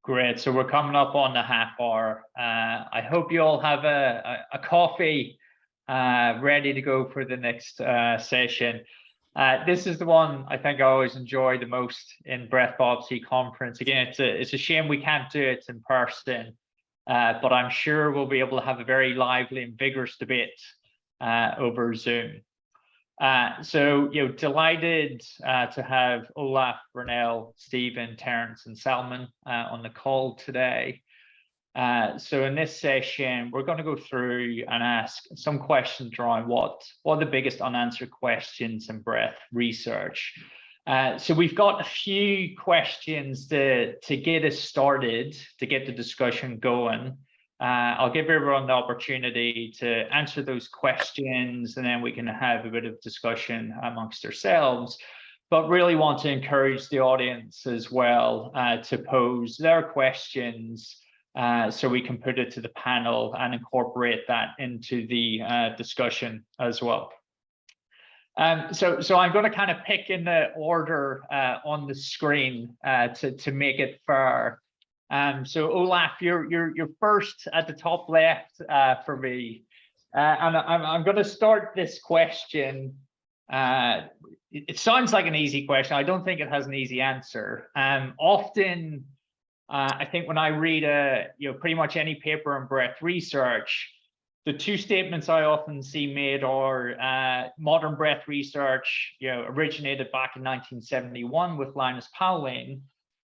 Great. So we're coming up on the half hour. I hope you all have a coffee ready to go for the next session. This is the one I think I always enjoy the most in Breath Biopsy conference. Again, it's a shame we can't do it in person, but I'm sure we'll be able to have a very lively and vigorous debate over Zoom. So, delighted to have Olaf, Brunel, Stephen, Terence, and Salman on the call today. So in this session, we're going to go through and ask some questions around what are the biggest unanswered questions in breath research. So we've got a few questions to get us started, to get the discussion going. I'll give everyone the opportunity to answer those questions, and then we can have a bit of discussion amongst ourselves. But really want to encourage the audience as well to pose their questions so we can put it to the panel and incorporate that into the discussion as well. So I'm going to kind of pick in the order on the screen to make it fair. So Olaf, you're first at the top left for me, and I'm going to start this question. It sounds like an easy question. I don't think it has an easy answer. Often, I think when I read pretty much any paper on breath research, the two statements I often see made are modern breath research, originated back in 1971 with Linus Pauling.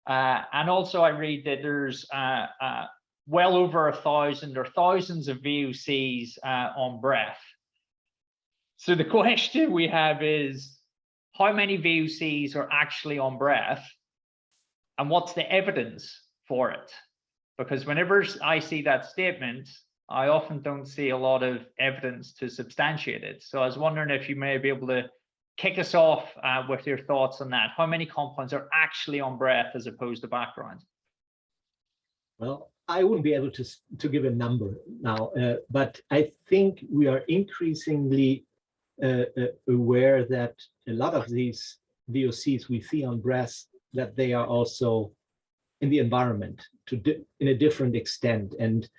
And also I read that there's well over 1,000 or thousands of VOCs on breath. So the question we have is, how many VOCs are actually on breath? And what's the evidence for it? Because whenever I see that statement, I often don't see a lot of evidence to substantiate it. So I was wondering if you may be able to kick us off with your thoughts on that. How many compounds are actually on breath as opposed to background? Well, I wouldn't be able to give a number now, but I think we are increasingly aware that a lot of these VOCs we see on breath, that they are also in the environment in a different extent, and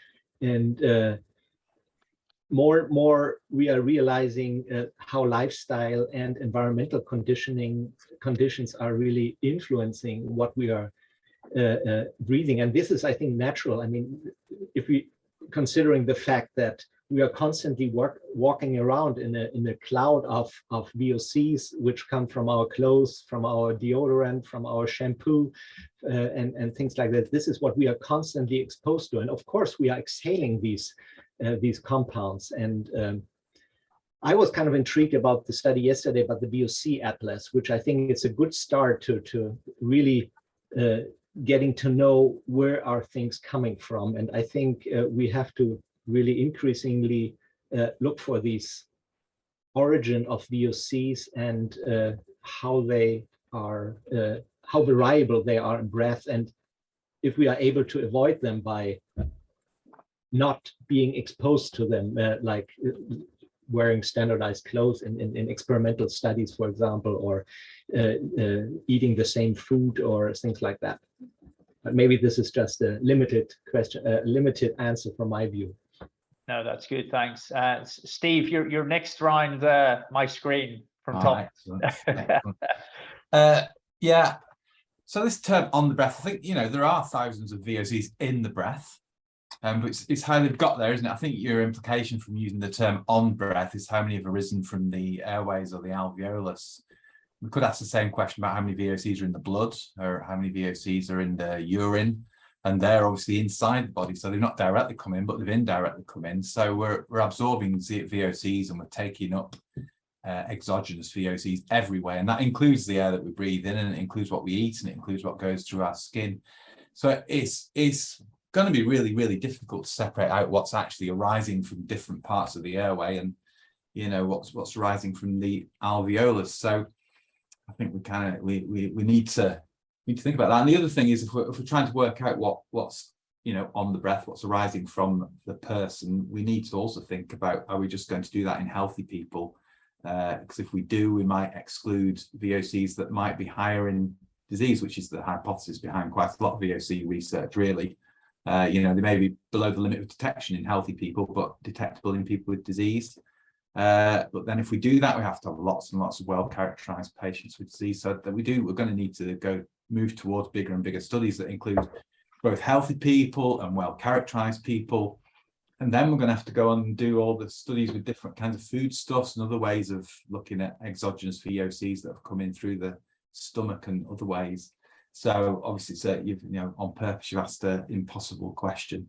more we are realizing how lifestyle and environmental conditions are really influencing what we are breathing. And this is, I think, natural. I mean, if we considering the fact that we are constantly walking around in a cloud of VOCs, which come from our clothes, from our deodorant, from our shampoo, and things like that. This is what we are constantly exposed to. And of course, we are exhaling these compounds. And I was kind of intrigued about the study yesterday about the VOC atlas, which I think is a good start to really getting to know where are things coming from. And I think we have to really increasingly look for these origin of VOCs and how they are, how variable they are in breath, and if we are able to avoid them by not being exposed to them, like wearing standardized clothes in experimental studies, for example, or eating the same food or things like that. But maybe this is just a limited question, limited answer from my view. No, that's good. Thanks. Steve, you're next round my screen from top. Excellent. Yeah. So this term on the breath, I think, there are thousands of VOCs in the breath. But it's how they've got there, isn't it? I think your implication from using the term on breath is how many have arisen from the airways or the alveolus. We could ask the same question about how many VOCs are in the blood, or how many VOCs are in the urine, and they're obviously inside the body, so they've not directly come in, but they've indirectly come in. So we're absorbing VOCs and we're taking up exogenous VOCs everywhere, and that includes the air that we breathe in, and it includes what we eat, and it includes what goes through our skin. So it's going to be really, really difficult to separate out what's actually arising from different parts of the airway, and what's arising from the alveolus. So I think we need to think about that. And the other thing is, if we're trying to work out what's on the breath, what's arising from the person, we need to also think about, are we just going to do that in healthy people? Because if we do, we might exclude VOCs that might be higher in disease, which is the hypothesis behind quite a lot of VOC research, really. You know, they may be below the limit of detection in healthy people, but detectable in people with disease. But then if we do that, we have to have lots and lots of well-characterized patients with disease. So that we're going to need to move towards bigger and bigger studies that include both healthy people and well-characterized people. And then we're going to have to go on and do all the studies with different kinds of foodstuffs and other ways of looking at exogenous VOCs that have come in through the stomach and other ways. So obviously, it's you know, on purpose, you asked an impossible question,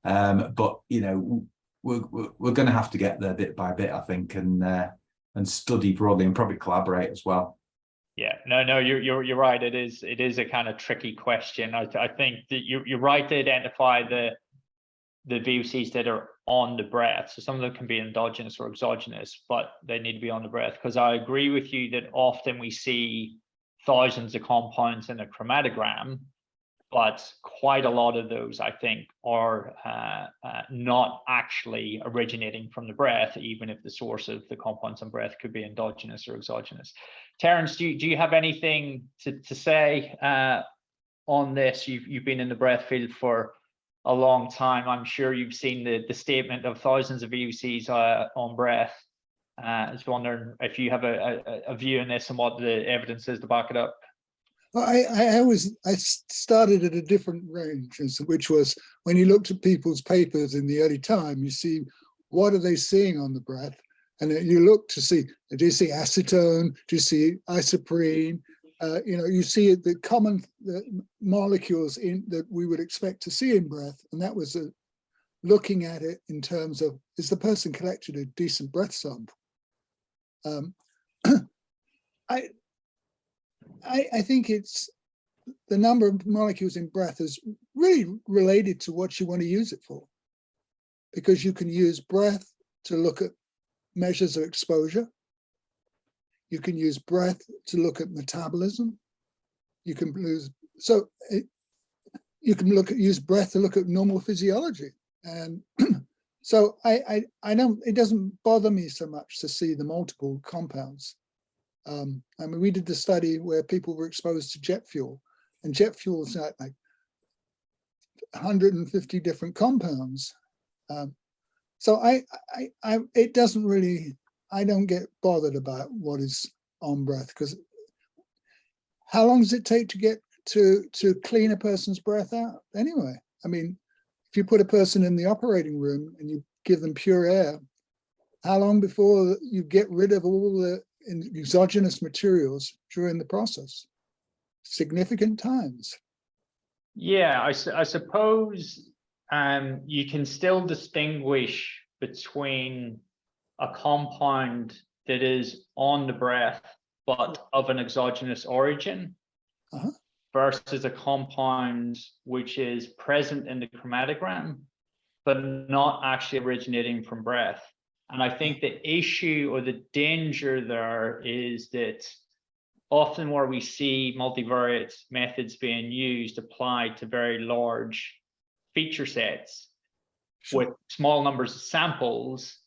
but you know, we're going to have to get there bit by bit, I think, and study broadly and probably collaborate as well. Yeah, no, you're right. It is a kind of tricky question. I think that you're right to identify the VOCs that are on the breath. So some of them can be endogenous or exogenous, but they need to be on the breath. Because I agree with you that often we see thousands of compounds in a chromatogram, but quite a lot of those, I think, are not actually originating from the breath, even if the source of the compounds on breath could be endogenous or exogenous. Terence, do you have anything to say on this? You've been in the breath field for a long time. I'm sure you've seen the statement of thousands of VOCs on breath. I was wondering if you have a view on this and what the evidence is to back it up. I started at a different range, which was when you looked at people's papers in the early time, you see what are they seeing on the breath, and you look to see, do you see acetone, do you see isoprene, you know, you see the common molecules that we would expect to see in breath, and that was looking at it in terms of, is the person collected a decent breath sample? I think it's the number of molecules in breath is really related to what you want to use it for, because you can use breath to look at measures of exposure. You can use breath to look at metabolism. You can use breath to look at normal physiology. And so I don't, it doesn't bother me so much to see the multiple compounds. I mean, we did the study where people were exposed to jet fuel, and jet fuel is like 150 different compounds. So it doesn't really, I don't get bothered about what is on breath, because how long does it take to get to clean a person's breath out anyway? I mean, if you put a person in the operating room and you give them pure air, how long before you get rid of all the exogenous materials during the process? Significant times. Yeah, I suppose you can still distinguish between a compound that is on the breath but of an exogenous origin versus a compound which is present in the chromatogram but not actually originating from breath. And I think the issue or the danger there is that often where we see multivariate methods being used applied to very large feature sets with small numbers of samples,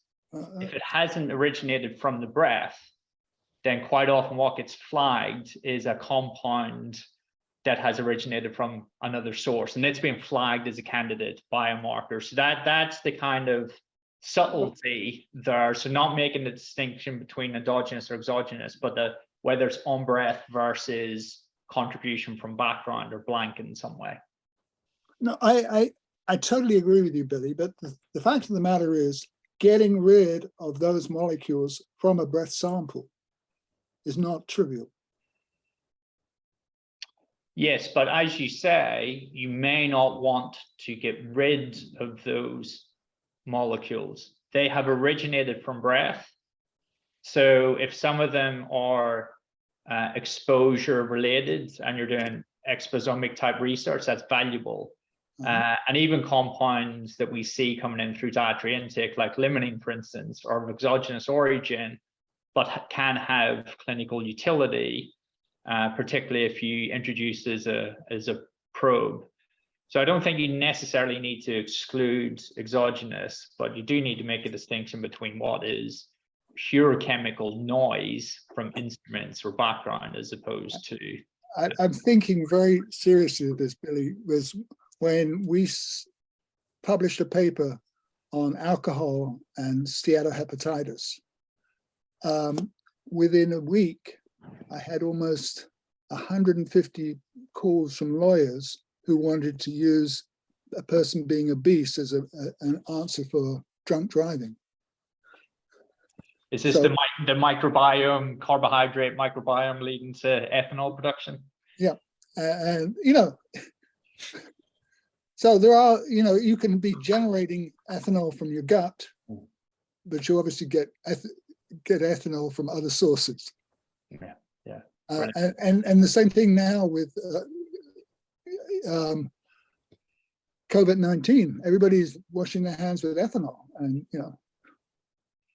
if it hasn't originated from the breath, then quite often what gets flagged is a compound that has originated from another source, and it's been flagged as a candidate biomarker. So that's the kind of subtlety there. So not making the distinction between endogenous or exogenous, but whether it's on breath versus contribution from background or blank in some way. No, I totally agree with you, Billy, but the fact of the matter is getting rid of those molecules from a breath sample is not trivial. Yes, but as you say, you may not want to get rid of those molecules. They have originated from breath. So if some of them are exposure related and you're doing exposomic type research, that's valuable. And even compounds that we see coming in through dietary intake, like limonene, for instance, are of exogenous origin, but can have clinical utility, particularly if you introduce as a probe. So I don't think you necessarily need to exclude exogenous, but you do need to make a distinction between what is pure chemical noise from instruments or background as opposed to I'm thinking very seriously of this, Billy, was when we published a paper on alcohol and steatohepatitis. Within a week, I had almost 150 calls from lawyers who wanted to use a person being obese as an answer for drunk driving. Is this the microbiome, carbohydrate microbiome leading to ethanol production? Yeah, and so there are, you can be generating ethanol from your gut, but you obviously get ethanol from other sources. Yeah, yeah. And the same thing now with COVID-19. Everybody's washing their hands with ethanol, and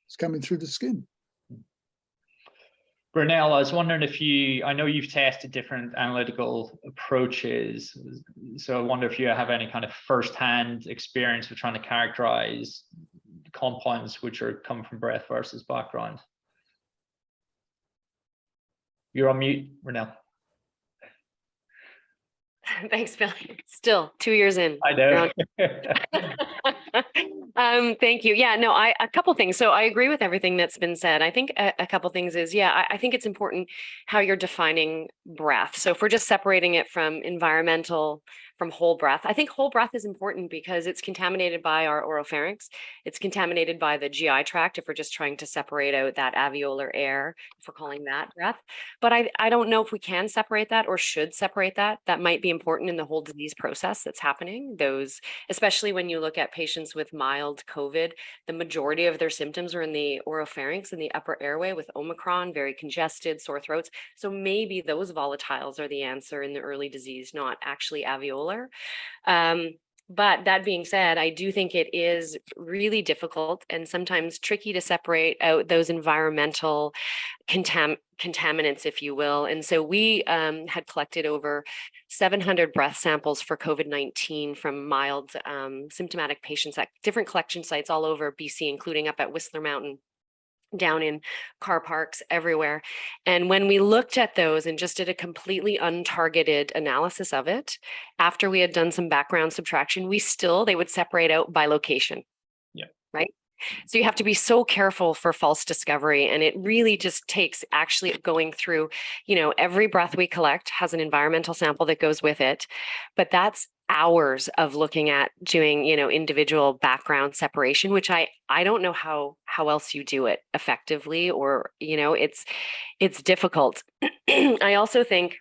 it's coming through the skin. Brunel, I was wondering if I know you've tested different analytical approaches, so I wonder if you have any kind of first-hand experience with trying to characterize compounds which are coming from breath versus background. You're on mute, Brunel. Thanks, Billy. Still 2 years in. I know. Thank you. Yeah, no, a couple things. So I agree with everything that's been said. I think a couple things is, I think it's important how you're defining breath. So if we're just separating it from environmental, from whole breath, I think whole breath is important because it's contaminated by our oropharynx. It's contaminated by the GI tract if we're just trying to separate out that alveolar air, if we're calling that breath. But I don't know if we can separate that or should separate that. That might be important in the whole disease process that's happening. Those, especially when you look at patients with mild COVID, the majority of their symptoms are in the oropharynx, in the upper airway with Omicron, very congested, sore throats. So maybe those volatiles are the answer in the early disease, not actually alveolar. But that being said, I do think it is really difficult and sometimes tricky to separate out those environmental contaminants, if you will. And so we had collected over 700 breath samples for COVID-19 from mild symptomatic patients at different collection sites all over BC, including up at Whistler Mountain, down in car parks everywhere. And when we looked at those and just did a completely untargeted analysis of it, after we had done some background subtraction, they would separate out by location. Yeah. Right. So you have to be so careful for false discovery. And it really just takes actually going through, every breath we collect has an environmental sample that goes with it, but that's hours of looking at doing, individual background separation, which I don't know how else you do it effectively, or, it's difficult. I also think,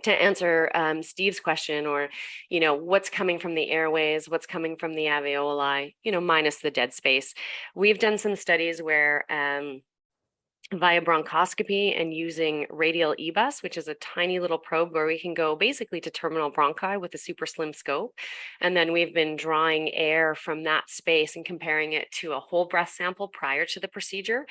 to answer Steve's question, or, what's coming from the airways, what's coming from the alveoli, minus the dead space. We've done some studies where via bronchoscopy and using radial EBUS, which is a tiny little probe where we can go basically to terminal bronchi with a super slim scope. And then we've been drawing air from that space and comparing it to a whole breath sample prior to the procedure.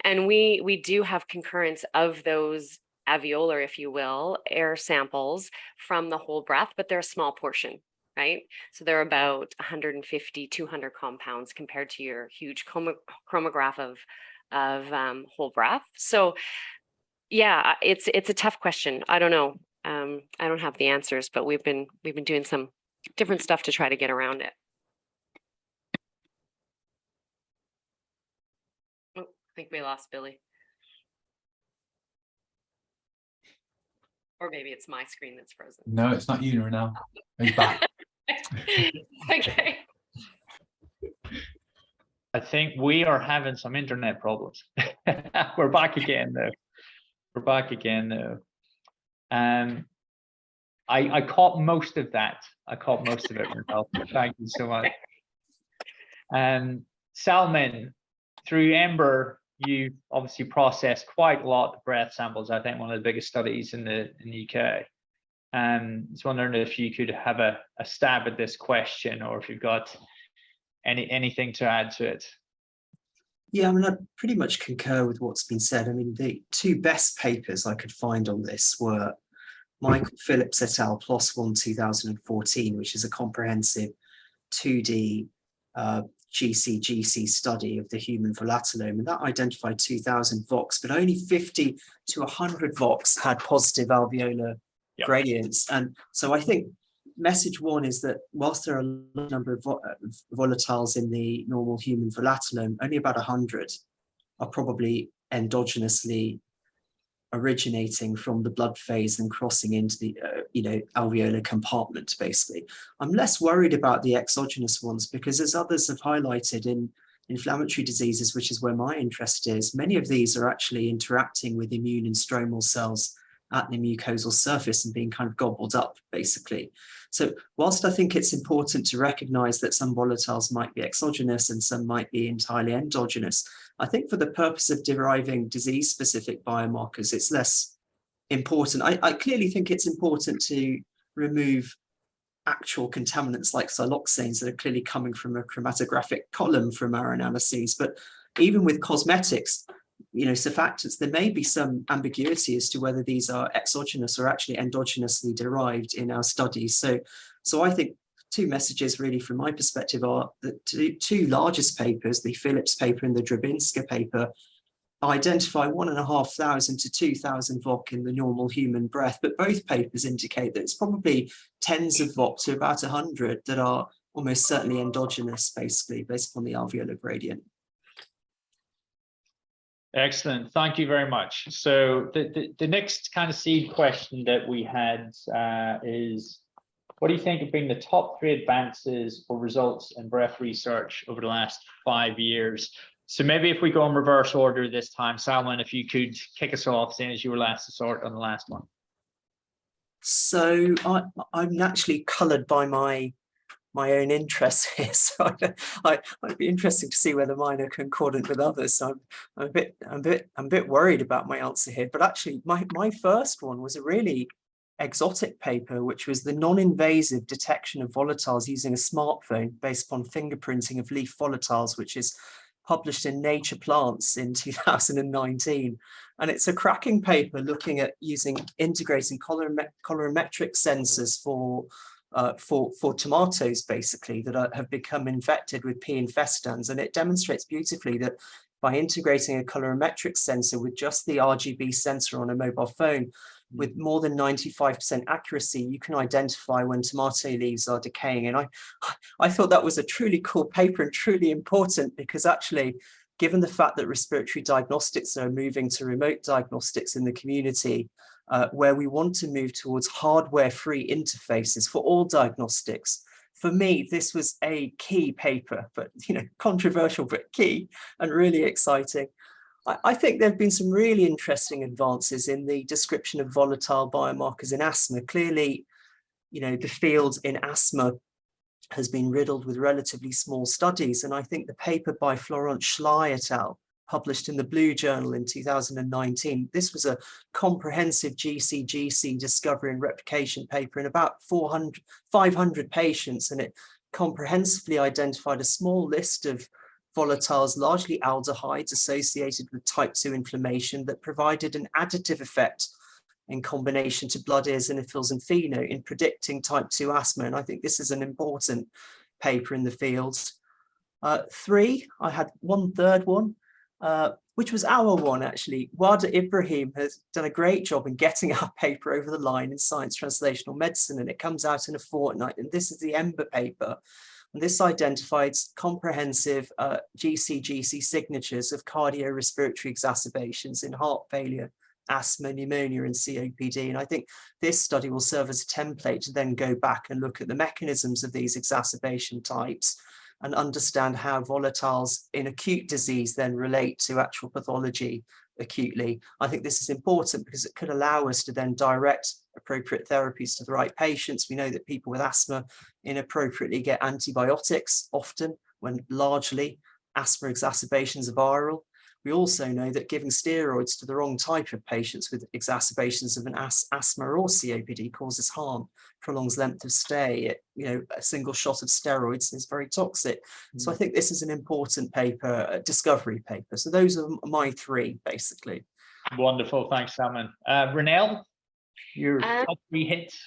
And we do have concurrence of those alveolar, if you will, air samples from the whole breath, but they're a small portion, right? So they're about 150, 200 compounds compared to your huge chromograph of whole breath. So yeah, it's a tough question. I don't know. I don't have the answers, but we've been doing some different stuff to try to get around it. Oh, I think we lost Billy. Or maybe it's my screen that's frozen. No, it's not you now. He's back. Okay. I think we are having some internet problems. We're back again though. I caught most of that. Ralph. Thank you so much. Salman, through Ember, you obviously processed quite a lot of breath samples. I think one of the biggest studies in the UK. I was wondering if you could have a stab at this question, or if you've got anything to add to it. Yeah, I mean, I pretty much concur with what's been said. I mean, the two best papers I could find on this were Michael Phillips et al. PLOS One 2014, which is a comprehensive 2D GC study of the human volatilome, and that identified 2,000 VOCs, but only 50 to 100 VOCs had positive alveolar gradients. And so I think message one is that whilst there are a large number of volatiles in the normal human volatilome, only about 100 are probably endogenously originating from the blood phase and crossing into the alveolar compartment. Basically, I'm less worried about the exogenous ones because, as others have highlighted in inflammatory diseases, which is where my interest is, many of these are actually interacting with immune and stromal cells at the mucosal surface and being kind of gobbled up, basically. So whilst I think it's important to recognize that some volatiles might be exogenous and some might be entirely endogenous, I think for the purpose of deriving disease-specific biomarkers, it's less important. I clearly think it's important to remove actual contaminants like siloxanes that are clearly coming from a chromatographic column from our analyses. But even with cosmetics, surfactants, there may be some ambiguity as to whether these are exogenous or actually endogenously derived in our studies. So I think two messages really from my perspective are that the two largest papers, the Phillips paper and the Drabinska paper, identify 1,500 to 2,000 VOC in the normal human breath, but both papers indicate that it's probably tens of VOC to about 100 that are almost certainly endogenous, basically, based upon the alveolar gradient. Excellent, thank you very much. So the next kind of seed question that we had is, what do you think have been the top 3 advances or results in breath research over the last 5 years? So maybe if we go in reverse order this time, Salman, if you could kick us off, seeing as you were last to sort on the last one. So I'm naturally coloured by my own interests here, so I'd be interesting to see whether mine are concordant with others. So I'm a bit worried about my answer here. But actually, my first one was a really exotic paper, which was the non-invasive detection of volatiles using a smartphone based upon fingerprinting of leaf volatiles, which is published in Nature Plants in 2019. And it's a cracking paper looking at integrating colorimetric sensors for tomatoes, basically, that have become infected with P. infestans. And it demonstrates beautifully that by integrating a colorimetric sensor with just the RGB sensor on a mobile phone, with more than 95% accuracy, you can identify when tomato leaves are decaying. And I thought that was a truly cool paper and truly important, because actually, given the fact that respiratory diagnostics are moving to remote diagnostics in the community, where we want to move towards hardware-free interfaces for all diagnostics, for me, this was a key paper, but controversial, but key and really exciting. I think there have been some really interesting advances in the description of volatile biomarkers in asthma. Clearly, the field in asthma has been riddled with relatively small studies. And I think the paper by Florent Schley et al., published in the Blue Journal in 2019, this was a comprehensive GC discovery and replication paper in about 500 patients, and it comprehensively identified a small list of volatiles, largely aldehydes associated with type 2 inflammation, that provided an additive effect in combination to blood eosinophils and FeNO in predicting type 2 asthma. And I think this is an important paper in the field. 3, I had one third one, which was our one, actually. Wada Ibrahim has done a great job in getting our paper over the line in Science Translational Medicine, and it comes out in a fortnight. And this is the EMBA paper. And this identified comprehensive GC signatures of cardiorespiratory exacerbations in heart failure, asthma, pneumonia, and COPD. And I think this study will serve as a template to then go back and look at the mechanisms of these exacerbation types and understand how volatiles in acute disease then relate to actual pathology acutely. I think this is important because it could allow us to then direct appropriate therapies to the right patients. We know that people with asthma inappropriately get antibiotics often, when largely asthma exacerbations are viral. We also know that giving steroids to the wrong type of patients with exacerbations of an asthma or COPD causes harm, prolongs length of stay. A single shot of steroids is very toxic. So I think this is an important paper, a discovery paper. So those are my 3, basically. Wonderful, thanks, Salman. Renelle, your top 3 hits?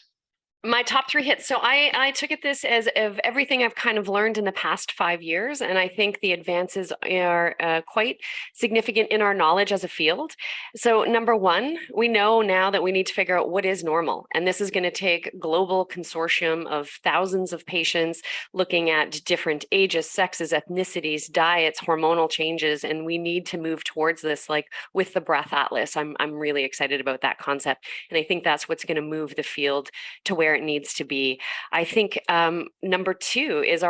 My top 3 hits. So I took it this as of everything I've kind of learned in the past 5 years, and I think the advances are quite significant in our knowledge as a field. So number 1, we know now that we need to figure out what is normal, and this is going to take global consortium of thousands of patients looking at different ages, sexes, ethnicities, diets, hormonal changes, and we need to move towards this, like with the Breath Atlas. I'm really excited about that concept, and I think that's what's going to move the field to where it needs to be. I think number 2 is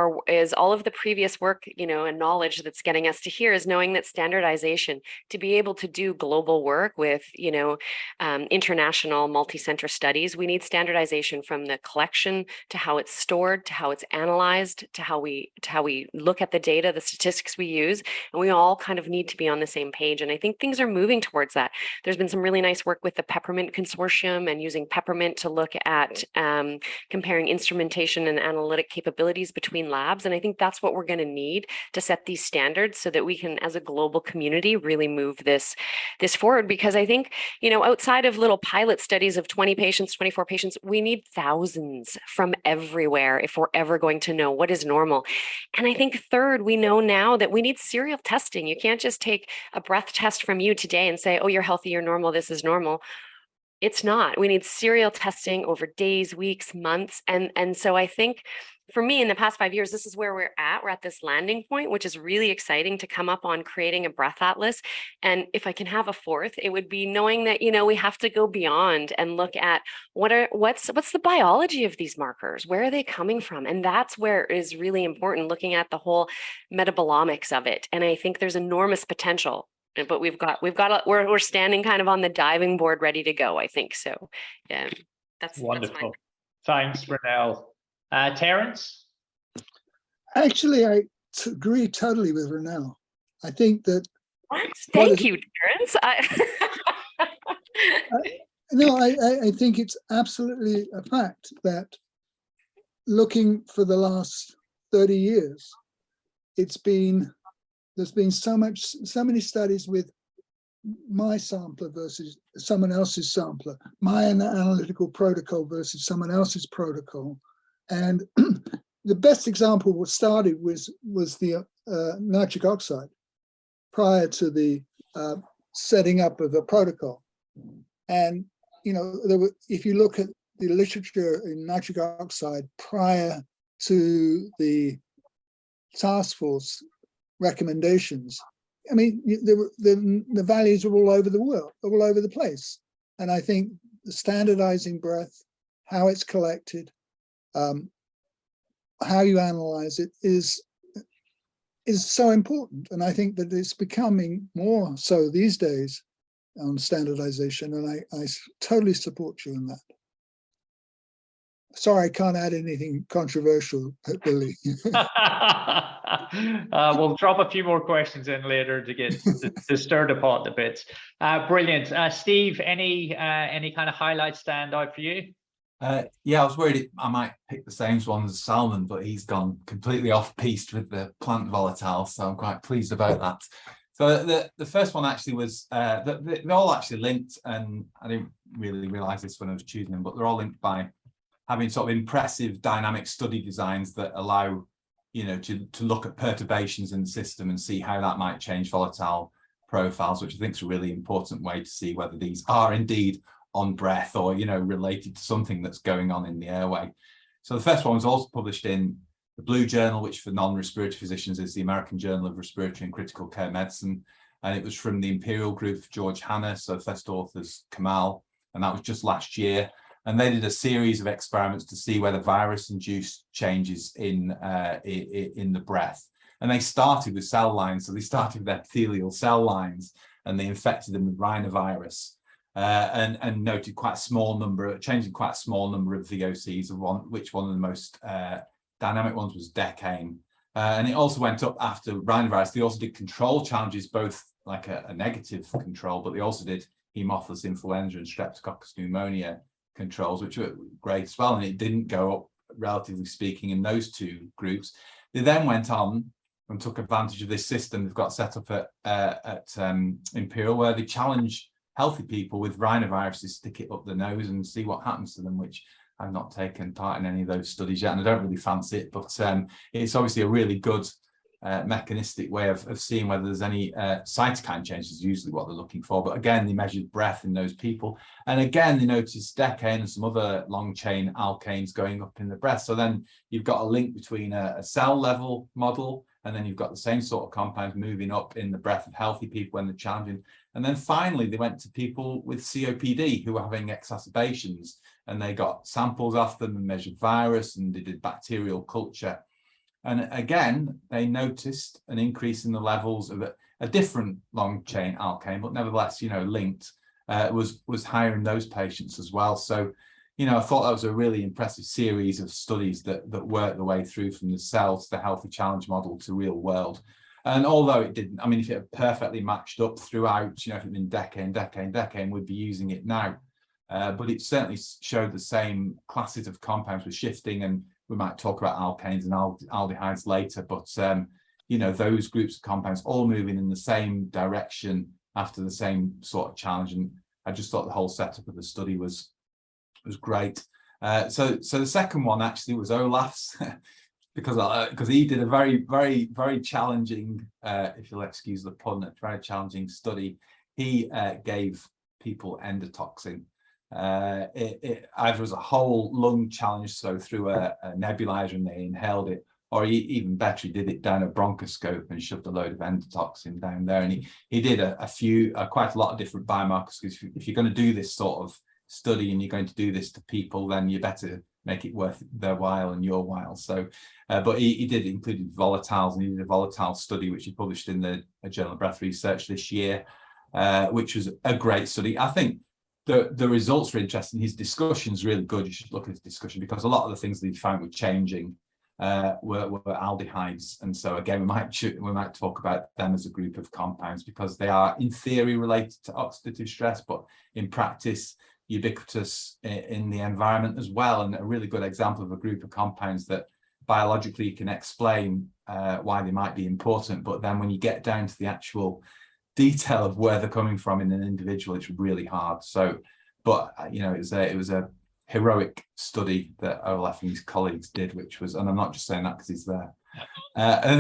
all of the previous work, and knowledge that's getting us to here is knowing that standardization, to be able to do global work with, international multi-center studies, we need standardization from the collection to how it's stored, to how it's analyzed, to how we look at the data, the statistics we use, and we all kind of need to be on the same page. And I think things are moving towards that. There's been some really nice work with the Peppermint Consortium and using Peppermint to look at comparing instrumentation and analytic capabilities between labs. And I think that's what we're going to need to set these standards so that we can, as a global community, really move this forward. Because I think, outside of little pilot studies of 20 patients, 24 patients, we need thousands from everywhere if we're ever going to know what is normal. And I think third, we know now that we need serial testing. You can't just take a breath test from you today and say, oh, you're healthy, you're normal, this is normal. It's not. We need serial testing over days, weeks, months. And so I think for me, in the past 5 years, this is where we're at. We're at this landing point, which is really exciting to come up on creating a breath atlas. And if I can have a fourth, it would be knowing that, we have to go beyond and look at what's the biology of these markers? Where are they coming from? And that's where it is really important, looking at the whole metabolomics of it. And I think there's enormous potential. But we're standing kind of on the diving board, ready to go, I think. So, yeah, that's wonderful. Thanks, Ronelle. Terence? Actually, I agree totally with Ronelle. I think that. What? Thank you, Terence. I think it's absolutely a fact that looking for the last 30 years, there's been so many studies with my sampler versus someone else's sampler, my analytical protocol versus someone else's protocol. And the best example was the nitric oxide prior to the setting up of a protocol. And, if you look at the literature in nitric oxide prior to the task force recommendations, I mean, the values are all over the world, all over the place. And I think the standardizing breath, how it's collected, how you analyze it is so important. And I think that it's becoming more so these days on standardization. And I totally support you in that. Sorry, I can't add anything controversial, Billy. We'll drop a few more questions in later to get to stir the pot a bit. Brilliant. Steve, any kind of highlights stand out for you? Yeah, I was worried I might pick the same one as Salman, but he's gone completely off-piste with the plant volatile, so I'm quite pleased about that. So the first one actually was, they're all actually linked, and I didn't really realise this when I was choosing them, but they're all linked by having sort of impressive dynamic study designs that allow, to look at perturbations in the system and see how that might change volatile profiles, which I think is a really important way to see whether these are indeed on breath or, related to something that's going on in the airway. So the first one was also published in the Blue Journal, which for non-respiratory physicians is the American Journal of Respiratory and Critical Care Medicine. And it was from the Imperial Group of George Hanna, so first authors Kamal, and that was just last year. And they did a series of experiments to see whether virus-induced changes in the breath. And they started with cell lines. So they started with epithelial cell lines and they infected them with rhinovirus and noted quite a small number, changing quite a small number of VOCs, which one of the most dynamic ones was decane. And it also went up after rhinovirus. They also did control challenges, both like a negative control, but they also did Haemophilus influenza and Streptococcus pneumonia controls, which were great as well, and it didn't go up, relatively speaking, in those two groups. They then went on and took advantage of this system they've got set up at Imperial, where they challenge healthy people with rhinoviruses, stick it up the nose and see what happens to them, which I've not taken part in any of those studies yet, and I don't really fancy it, but it's obviously a really good mechanistic way of seeing whether there's any cytokine changes, usually what they're looking for. But again, they measured breath in those people, and again they noticed decane and some other long chain alkanes going up in the breath. So then you've got a link between a cell level model, and then you've got the same sort of compounds moving up in the breath of healthy people when they're challenging. And then finally they went to people with COPD who were having exacerbations, and they got samples off them and measured virus, and they did bacterial culture. And again, they noticed an increase in the levels of a different long chain alkane, but nevertheless, you know, linked, was higher in those patients as well. So, you know, I thought that was a really impressive series of studies that worked the way through from the cell to the healthy challenge model to real world. And although it didn't, I mean, if it had perfectly matched up throughout, you know, if it had been decane, we'd be using it now. But it certainly showed the same classes of compounds were shifting, and we might talk about alkanes and aldehydes later, but you know, those groups of compounds all moving in the same direction after the same sort of challenge. And I just thought the whole setup of the study was great. So the second one actually was Olaf's, because he did a very challenging, if you'll excuse the pun, a very challenging study. He gave people endotoxin. It either was a whole lung challenge, so through a nebulizer and they inhaled it, or even better, he did it down a bronchoscope and shoved a load of endotoxin down there. And he did quite a lot of different biomarkers, because if you're going to do this sort of study and you're going to do this to people, then you better make it worth their while and your while. So but he did include volatiles, and he did a volatile study which he published in the Journal of Breath Research this year, which was a great study. I think the results were interesting. His discussion's really good. You should look at his discussion, because a lot of the things that he found were changing were aldehydes. And so again, we might talk about them as a group of compounds, because they are in theory related to oxidative stress, but in practice ubiquitous in the environment as well. And a really good example of a group of compounds that biologically you can explain why they might be important, but then when you get down to the actual detail of where they're coming from in an individual, it's really hard. So, but you know, it was a heroic study that Olaf and his colleagues did, which was, and I'm not just saying that because he's there. And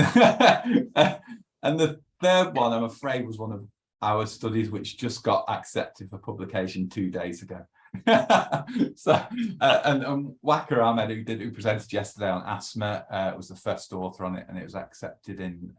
the third one, I'm afraid, was one of our studies which just got accepted for publication 2 days ago. So, and Wakar Ahmed, who presented yesterday on asthma, was the first author on it, and it was accepted in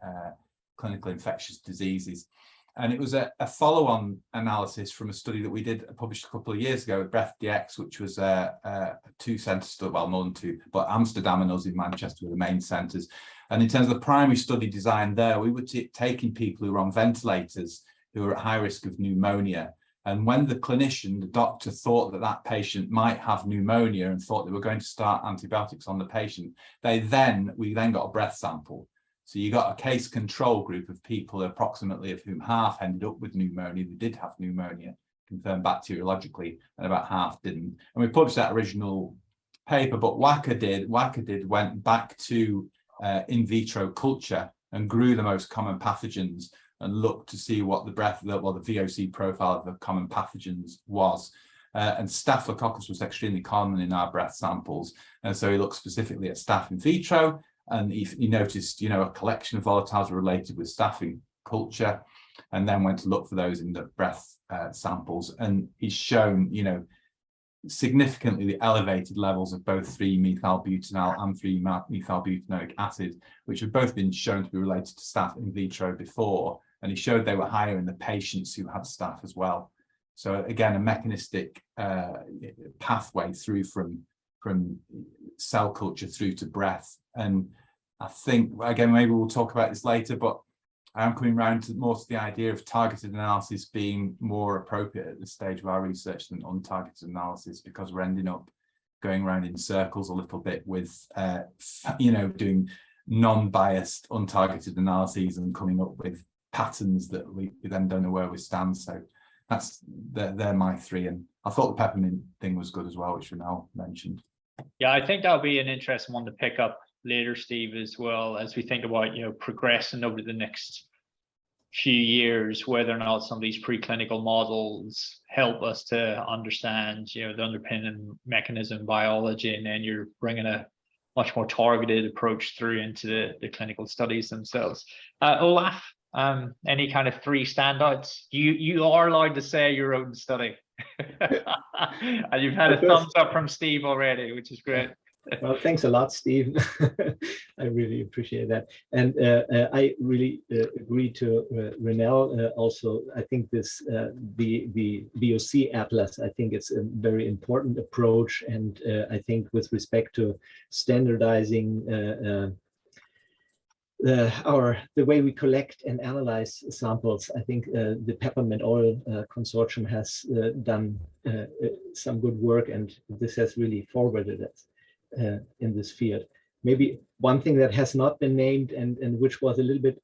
Clinical Infectious Diseases. And it was a follow-on analysis from a study that we did, published a couple of years ago at BreathDX, which was a two-centre study, well, more than two, but Amsterdam and us in Manchester were the main centres. And in terms of the primary study design there, we were taking people who were on ventilators, who were at high risk of pneumonia. And when the clinician, the doctor, thought that that patient might have pneumonia and thought they were going to start antibiotics on the patient, we then got a breath sample. So you got a case control group of people, approximately of whom half ended up with pneumonia. They did have pneumonia, confirmed bacteriologically, and about half didn't. And we published that original paper, but Wakar went back to in vitro culture and grew the most common pathogens and looked to see what the VOC profile of the common pathogens was. And Staphylococcus was extremely common in our breath samples. And so he looked specifically at staph in vitro, and he noticed, you know, a collection of volatiles were related with staph in culture, and then went to look for those in the breath samples. And he's shown, you know, significantly elevated levels of both 3-methylbutanol and 3-methylbutanoic acid, which have both been shown to be related to staph in vitro before. And he showed they were higher in the patients who had staph as well. So again, a mechanistic pathway through from cell culture through to breath. And I think, again, maybe we'll talk about this later, but I am coming round to more to the idea of targeted analysis being more appropriate at this stage of our research than untargeted analysis, because we're ending up going around in circles a little bit with, you know, doing non-biased untargeted analyses and coming up with patterns that we then don't know where we stand. So they're my three. And I thought the peppermint thing was good as well, which Renal mentioned. Yeah, I think that'll be an interesting one to pick up later, Steve, as well, as we think about, you know, progressing over the next few years whether or not some of these preclinical models help us to understand, you know, the underpinning mechanism biology, and then you're bringing a much more targeted approach through into the clinical studies themselves. Olaf, any kind of 3 standouts? You are allowed to say your own study. And you've had a thumbs up from Steve already, which is great. Well, thanks a lot, Steve. I really appreciate that. And I really agree to Renelle. Also, I think this, the VOC Atlas, I think it's a very important approach. And I think with respect to standardizing the way we collect and analyze samples, I think the Peppermint Oil Consortium has done some good work, and this has really forwarded us in this field. Maybe one thing that has not been named and which was a little bit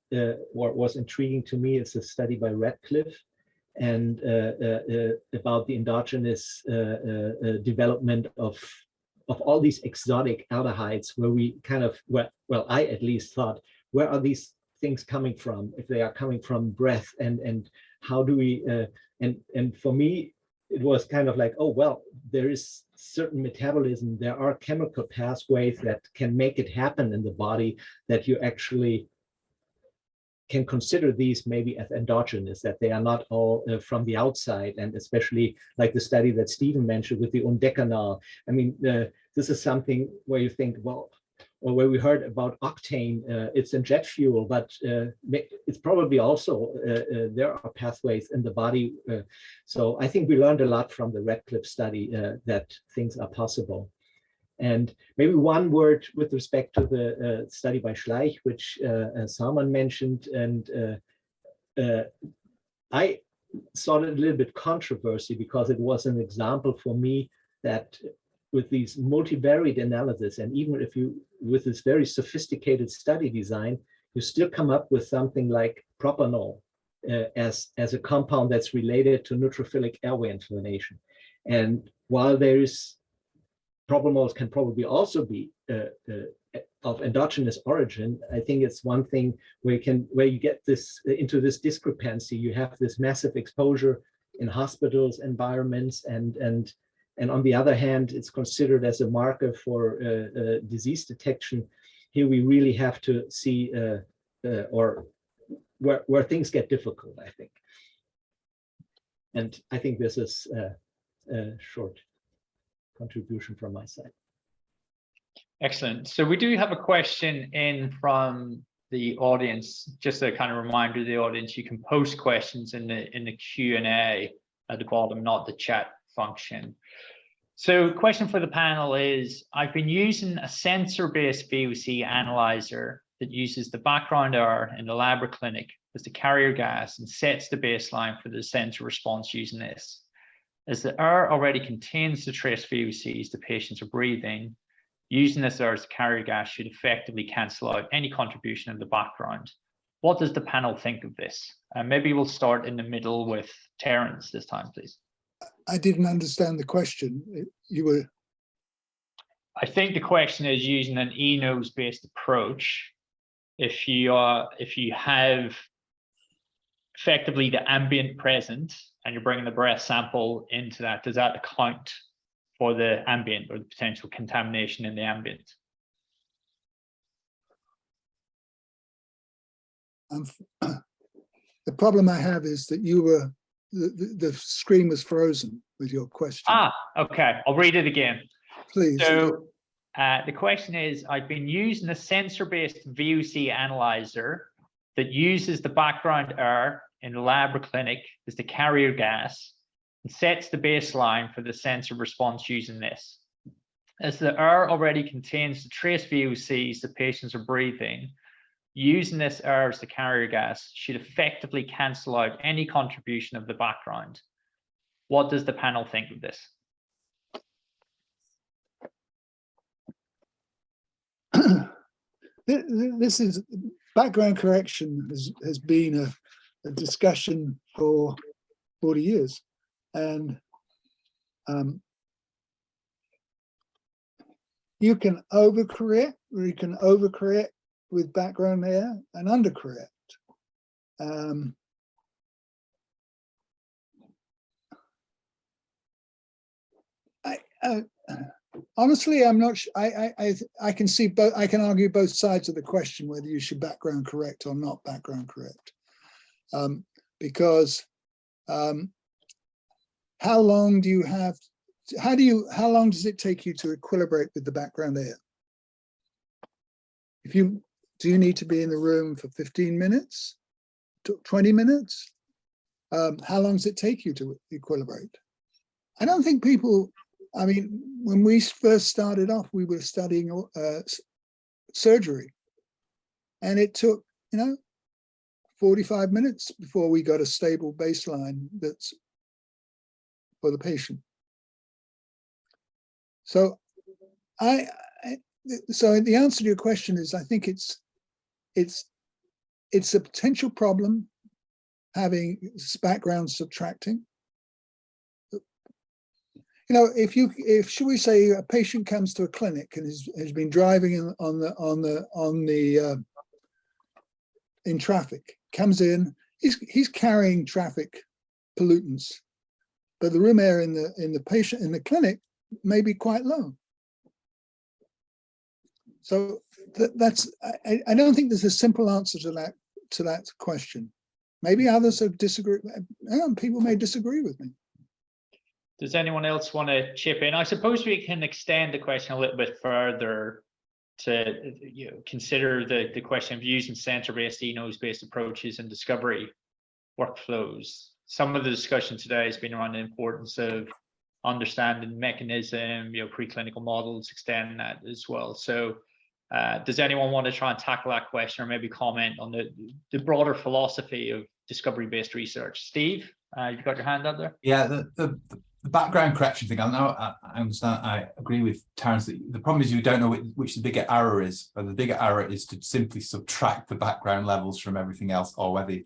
or was intriguing to me is a study by Radcliffe and about the endogenous development of all these exotic aldehydes, where we kind of, well, I at least thought, where are these things coming from? If they are coming from breath, and how do we, and for me, it was kind of like, oh, well, there is certain metabolism, there are chemical pathways that can make it happen in the body, that you actually can consider these maybe as endogenous, that they are not all from the outside. And especially like the study that Stephen mentioned with the undecanal. I mean, this is something where you think, well, or where we heard about octane, it's in jet fuel, but it's probably also, there are pathways in the body. So I think we learned a lot from the Radcliffe study that things are possible. And maybe one word with respect to the study by Schleich, which Salman mentioned, and I saw it a little bit controversy because it was an example for me that with these multivariate analysis, and even if you, with this very sophisticated study design, you still come up with something like propanol as a compound that's related to neutrophilic airway inflammation. And while there is, propranols can probably also be of endogenous origin, I think it's one thing where you get this into this discrepancy. You have this massive exposure in hospitals, environments, and on the other hand, it's considered as a marker for disease detection. Here we really have to see or where things get difficult, I think. And I think this is a short contribution from my side. Excellent. So we do have a question in from the audience. Just a kind of reminder to the audience, you can post questions in the Q&A at the bottom, not the chat function. So question for the panel is, I've been using a sensor-based VOC analyzer that uses the background air in the lab or clinic as the carrier gas and sets the baseline for the sensor response using this. As the air already contains the trace VOCs the patients are breathing, using this air as carrier gas should effectively cancel out any contribution in the background. What does the panel think of this? Maybe we'll start in the middle with Terence this time, please. I didn't understand the question. I think the question is, using an eNose-based approach, if you have effectively the ambient present and you're bringing the breath sample into that, does that account for the ambient or the potential contamination in the ambient? The problem I have is that the screen was frozen with your question. Okay, I'll read it again. Please. So the question is, I've been using a sensor-based VOC analyzer that uses the background air in the lab or clinic as the carrier gas and sets the baseline for the sensor response using this. As the air already contains the trace VOCs the patients are breathing, using this air as the carrier gas should effectively cancel out any contribution of the background. What does the panel think of this? This is background correction has been a discussion for 40 years, and you can overcorrect, or you can overcorrect with background air and undercorrect. Honestly, I'm not. I can see both. I can argue both sides of the question whether you should background correct or not background correct, because how long do you have? How long does it take you to equilibrate with the background air? Do you need to be in the room for 15 minutes, 20 minutes? How long does it take you to equilibrate? I don't think people. I mean, when we first started off, we were studying surgery, and it took 45 minutes before we got a stable baseline that's for the patient. So so the answer to your question is, I think it's a potential problem having background subtracting. If should we say a patient comes to a clinic and has been driving in traffic, comes in, he's carrying traffic pollutants, but the room air in the clinic may be quite low. So I don't think there's a simple answer to that question. Maybe others have disagreed. People may disagree with me. Does anyone else want to chip in? I suppose we can extend the question a little bit further to consider the question of using sensor-based, eNose-based approaches in discovery workflows. Some of the discussion today has been around the importance of understanding mechanism, preclinical models, extending that as well. So does anyone want to try and tackle that question, or maybe comment on the broader philosophy of discovery-based research? Steve, you've got your hand up there. Yeah, the background correction thing, I understand, I agree with Terence that the problem is you don't know which the bigger error is. But the bigger error is to simply subtract the background levels from everything else, or whether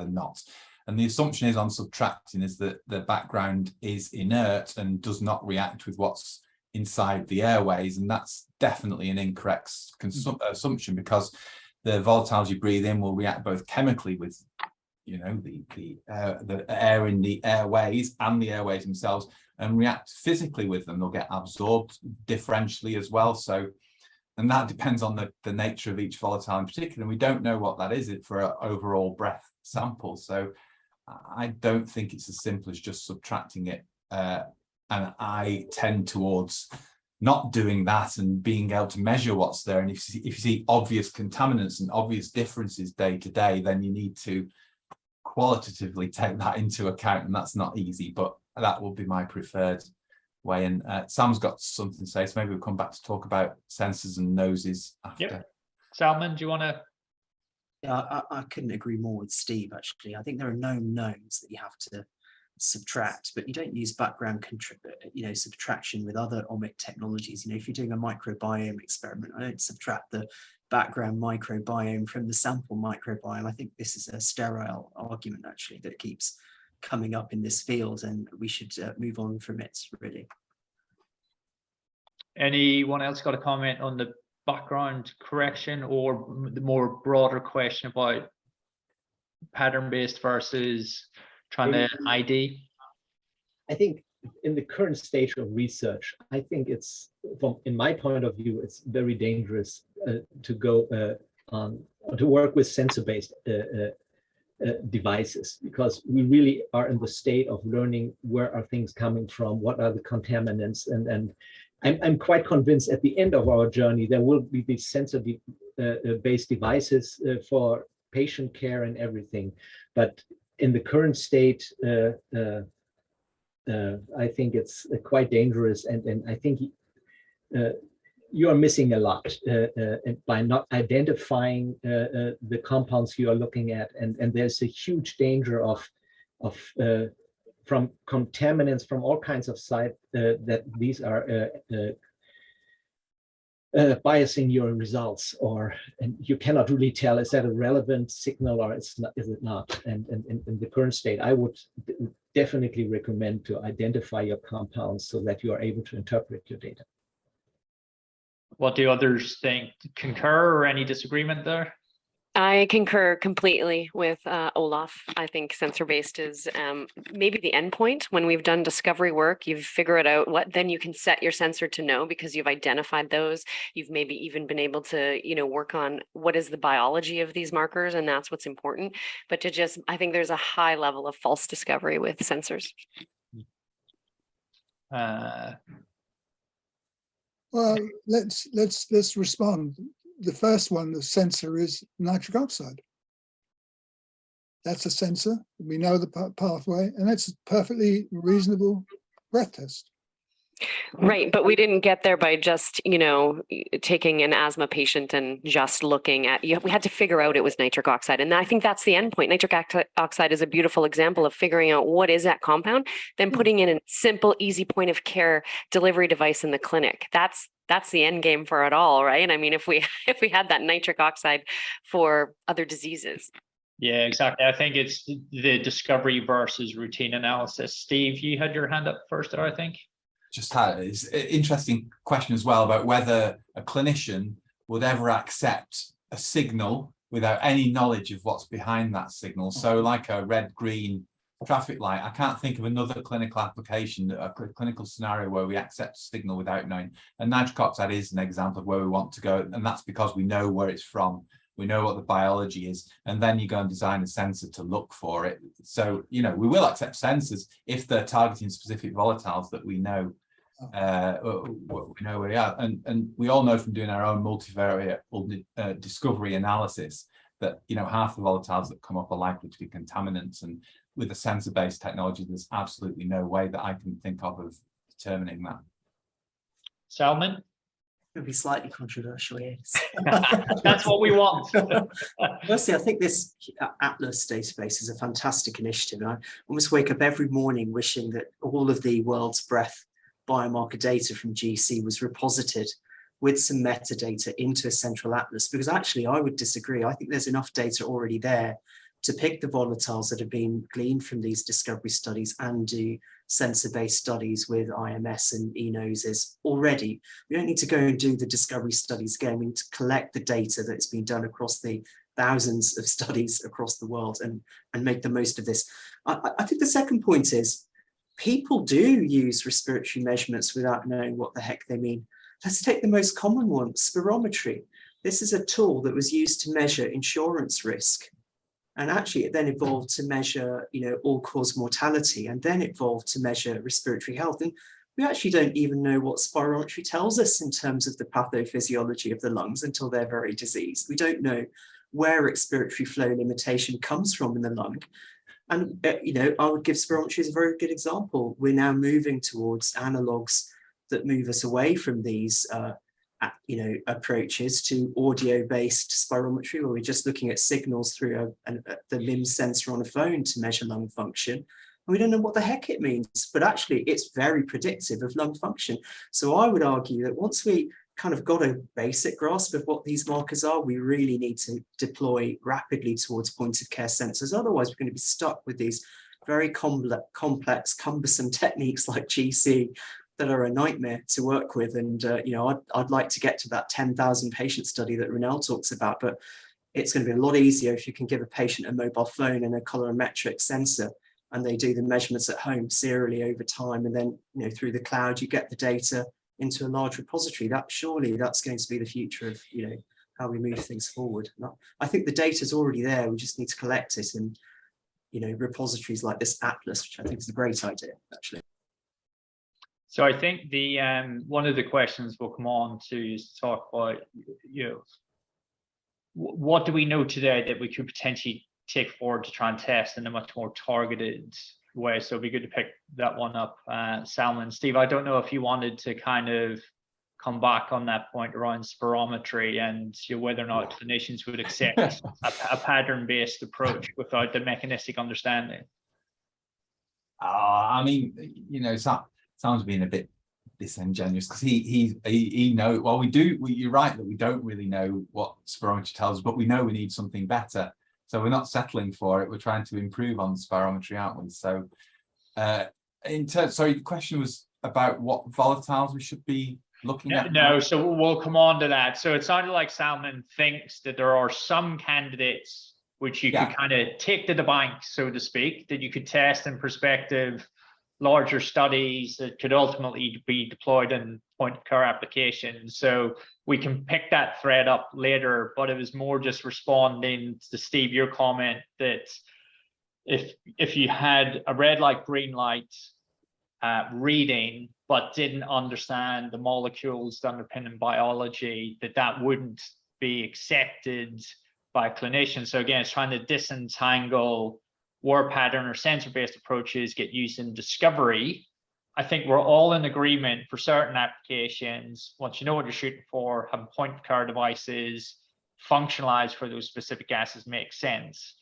not. And the assumption is on subtracting is that the background is inert and does not react with what's inside the airways, and that's definitely an incorrect assumption, because the volatiles you breathe in will react both chemically with the air in the airways and the airways themselves, and react physically with them. They'll get absorbed differentially as well. So, and that depends on the nature of each volatile in particular, and we don't know what that is for an overall breath sample. So I don't think it's as simple as just subtracting it, and I tend towards not doing that and being able to measure what's there. And if you see obvious contaminants and obvious differences day to day, then you need to qualitatively take that into account, and that's not easy, but that will be my preferred way. And Sam's got something to say, so maybe we'll come back to talk about sensors and noses after. Yep. Salman, do you want to? Yeah, I couldn't agree more with Steve, actually. I think there are known knowns that you have to subtract, but you don't use background subtraction with other omic technologies. If you're doing a microbiome experiment, I don't subtract the background microbiome from the sample microbiome. I think this is a sterile argument, actually, that keeps coming up in this field, and we should move on from it, really. Anyone else got a comment on the background correction, or the more broader question about pattern-based versus trying to ID? I think in the current stage of research, I think it's, in my point of view, it's very dangerous to go to work with sensor-based devices, because we really are in the state of learning where are things coming from, what are the contaminants, and I'm quite convinced at the end of our journey there will be these sensor-based devices for patient care and everything. But in the current state, I think it's quite dangerous, and I think you are missing a lot by not identifying the compounds you are looking at, and there's a huge danger of from contaminants from all kinds of sites that these are biasing your results, and you cannot really tell, is that a relevant signal or is it not? And in the current state, I would definitely recommend to identify your compounds so that you are able to interpret your data. What do others think? Concur or any disagreement there? I concur completely with Olaf. I think sensor-based is maybe the endpoint. When we've done discovery work, you've figured out what then you can set your sensor to know because you've identified those. You've maybe even been able to, work on what is the biology of these markers, and that's what's important. But I think there's a high level of false discovery with sensors. Well, let's respond. The first one, the sensor, is nitric oxide. That's a sensor. We know the pathway, and that's a perfectly reasonable breath test. Right, but we didn't get there by just, taking an asthma patient and just looking at, we had to figure out it was nitric oxide. And I think that's the end point. Nitric oxide is a beautiful example of figuring out what is that compound, then putting in a simple, easy point of care delivery device in the clinic. That's the end game for it all, right? I mean, if we had that nitric oxide for other diseases. Yeah, exactly. I think it's the discovery versus routine analysis. Steve, you had your hand up first there, I think. Just had it's an interesting question as well about whether a clinician would ever accept a signal without any knowledge of what's behind that signal. So like a red-green traffic light, I can't think of another clinical application, a clinical scenario where we accept a signal without knowing. And nitric oxide is an example of where we want to go. And that's because we know where it's from. We know what the biology is, and then you go and design a sensor to look for it. So, we will accept sensors if they're targeting specific volatiles that we know. We know where they are, and we all know from doing our own multivariate discovery analysis that half the volatiles that come up are likely to be contaminants, and with a sensor-based technology there's absolutely no way that I can think of determining that. Salman? It'll be slightly controversial, yes. That's what we want. Firstly, I think this Atlas database is a fantastic initiative, and I almost wake up every morning wishing that all of the world's breath biomarker data from GC was reposited with some metadata into a central atlas, because actually I would disagree. I think there's enough data already there to pick the volatiles that have been gleaned from these discovery studies and do sensor-based studies with IMS and e-noses already. We don't need to go and do the discovery studies again. We need to collect the data that's been done across the thousands of studies across the world and make the most of this. I think the second point is people do use respiratory measurements without knowing what the heck they mean. Let's take the most common one, spirometry. This is a tool that was used to measure insurance risk. And actually it then evolved to measure, all-cause mortality, and then evolved to measure respiratory health. And we actually don't even know what spirometry tells us in terms of the pathophysiology of the lungs until they're very diseased. We don't know where respiratory flow limitation comes from in the lung. And, I would give spirometry as a very good example. We're now moving towards analogs that move us away from these approaches to audio-based spirometry, where we're just looking at signals through the MIM sensor on a phone to measure lung function. And we don't know what the heck it means, but actually it's very predictive of lung function. So I would argue that once we kind of got a basic grasp of what these markers are, we really need to deploy rapidly towards point-of-care sensors. Otherwise, we're going to be stuck with these very complex, cumbersome techniques like GC that are a nightmare to work with. And, I'd like to get to that 10,000 patient study that Ronel talks about, but it's going to be a lot easier if you can give a patient a mobile phone and a colorimetric sensor, and they do the measurements at home serially over time. And then, through the cloud, you get the data into a large repository. That's going to be the future of, how we move things forward. And I think the data's already there. We just need to collect it in, repositories like this Atlas, which I think is a great idea, actually. So I think the one of the questions we'll come on to is to talk about, what do we know today that we could potentially take forward to try and test in a much more targeted way. So it'd be good to pick that one up. Salman, Steve, I don't know if you wanted to kind of come back on that point around spirometry and whether or not clinicians would accept a pattern-based approach without the mechanistic understanding. I mean, sounds being a bit disingenuous, because he know, well, you're right that we don't really know what spirometry tells us, but we know we need something better. So we're not settling for it. We're trying to improve on spirometry, aren't we? So sorry, the question was about what volatiles we should be looking No, at? no, so we'll come on to that. So it sounded like Salman thinks that there are some candidates which you Yeah. could kind of take to the bank, so to speak, that you could test in prospective larger studies that could ultimately be deployed in point of care applications. So we can pick that thread up later, but it was more just responding to Steve, your comment that if you had a red light, green light reading, but didn't understand the molecules underpinning biology, that wouldn't be accepted by clinicians. So again, it's trying to disentangle word pattern or sensor-based approaches get used in discovery. I think we're all in agreement for certain applications. Once you know what you're shooting for, having point of care devices functionalized for those specific gases makes sense.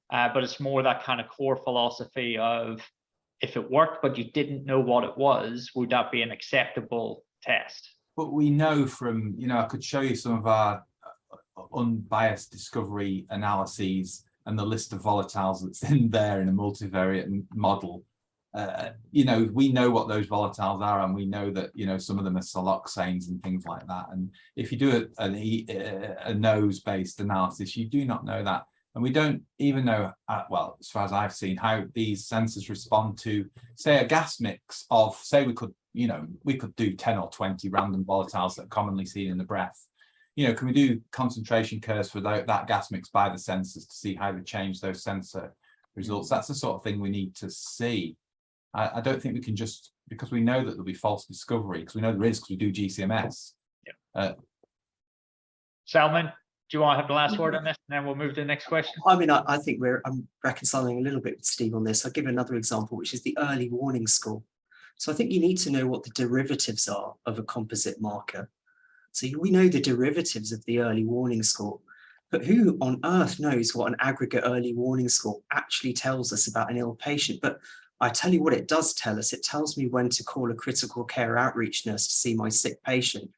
But it's more that kind of core philosophy of, if it worked, but you didn't know what it was, would that be an acceptable test? But we know from, I could show you some of our unbiased discovery analyses and the list of volatiles that's in there in a multivariate model. We know what those volatiles are, and we know that, some of them are siloxanes and things like that. And if you do a nose-based analysis, you do not know that. And we don't even know, well, as far as I've seen, how these sensors respond to, say, a gas mix of, say, we could do 10 or 20 random volatiles that are commonly seen in the breath. Can we do concentration curves for that gas mix by the sensors to see how they change those sensor results? That's the sort of thing we need to see. I don't think we can just, because we know that there'll be false discovery, because we know there is, because we do GCMS. Yeah. Salman, do you want to have the last word on this, and then we'll move to the next question? I mean, I think I'm reconciling a little bit with Steve on this. I'll give another example, which is the early warning score. So I think you need to know what the derivatives are of a composite marker. So we know the derivatives of the early warning score, but who on earth knows what an aggregate early warning score actually tells us about an ill patient? But I tell you what it does tell us. It tells me when to call a critical care outreach nurse to see my sick patient,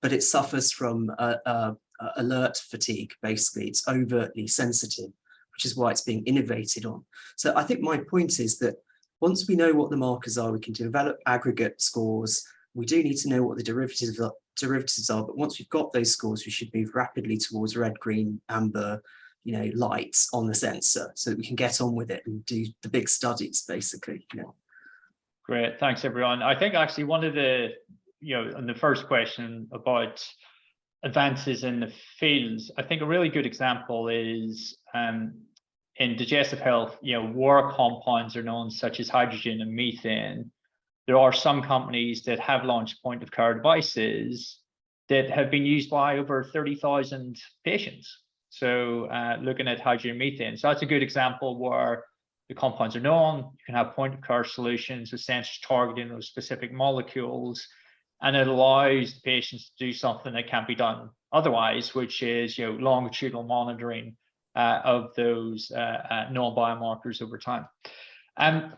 but it suffers from alert fatigue. Basically, it's overtly sensitive, which is why it's being innovated on. So I think my point is that once we know what the markers are, we can develop aggregate scores. We do need to know what the derivatives are, but once we've got those scores, we should move rapidly towards red, green, amber, lights on the sensor, so that we can get on with it and do the big studies, basically. Great, thanks everyone. I think actually one of the, on the first question about advances in the fields, I think a really good example is in digestive health, where compounds are known, such as hydrogen and methane. There are some companies that have launched point of care devices that have been used by over 30,000 patients. So looking at hydrogen and methane. So that's a good example where the compounds are known. You can have point of care solutions with sensors targeting those specific molecules, and it allows the patients to do something that can't be done otherwise, which is longitudinal monitoring of those known biomarkers over time.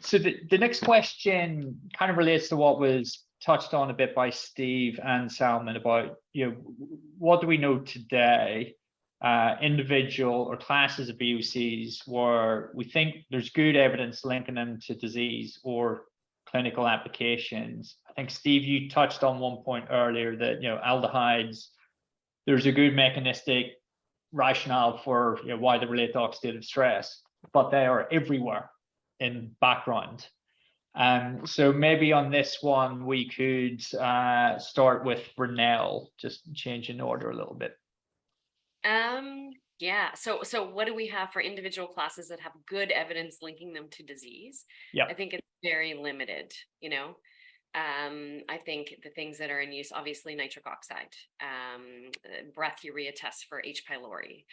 So the next question kind of relates to what was touched on a bit by Steve and Salman about, what do we know today, individual or classes of VOCs where we think there's good evidence linking them to disease or clinical applications. I think, Steve, you touched on one point earlier that, aldehydes, there's a good mechanistic rationale for why they relate to oxidative stress, but they are everywhere in background. So maybe on this one, we could start with Brunel, just change in order a little bit. Yeah. So what do we have for individual classes that have good evidence linking them to disease? Yeah. I think it's very limited, I think the things that are in use, obviously nitric oxide, breath urea tests for H. pylori,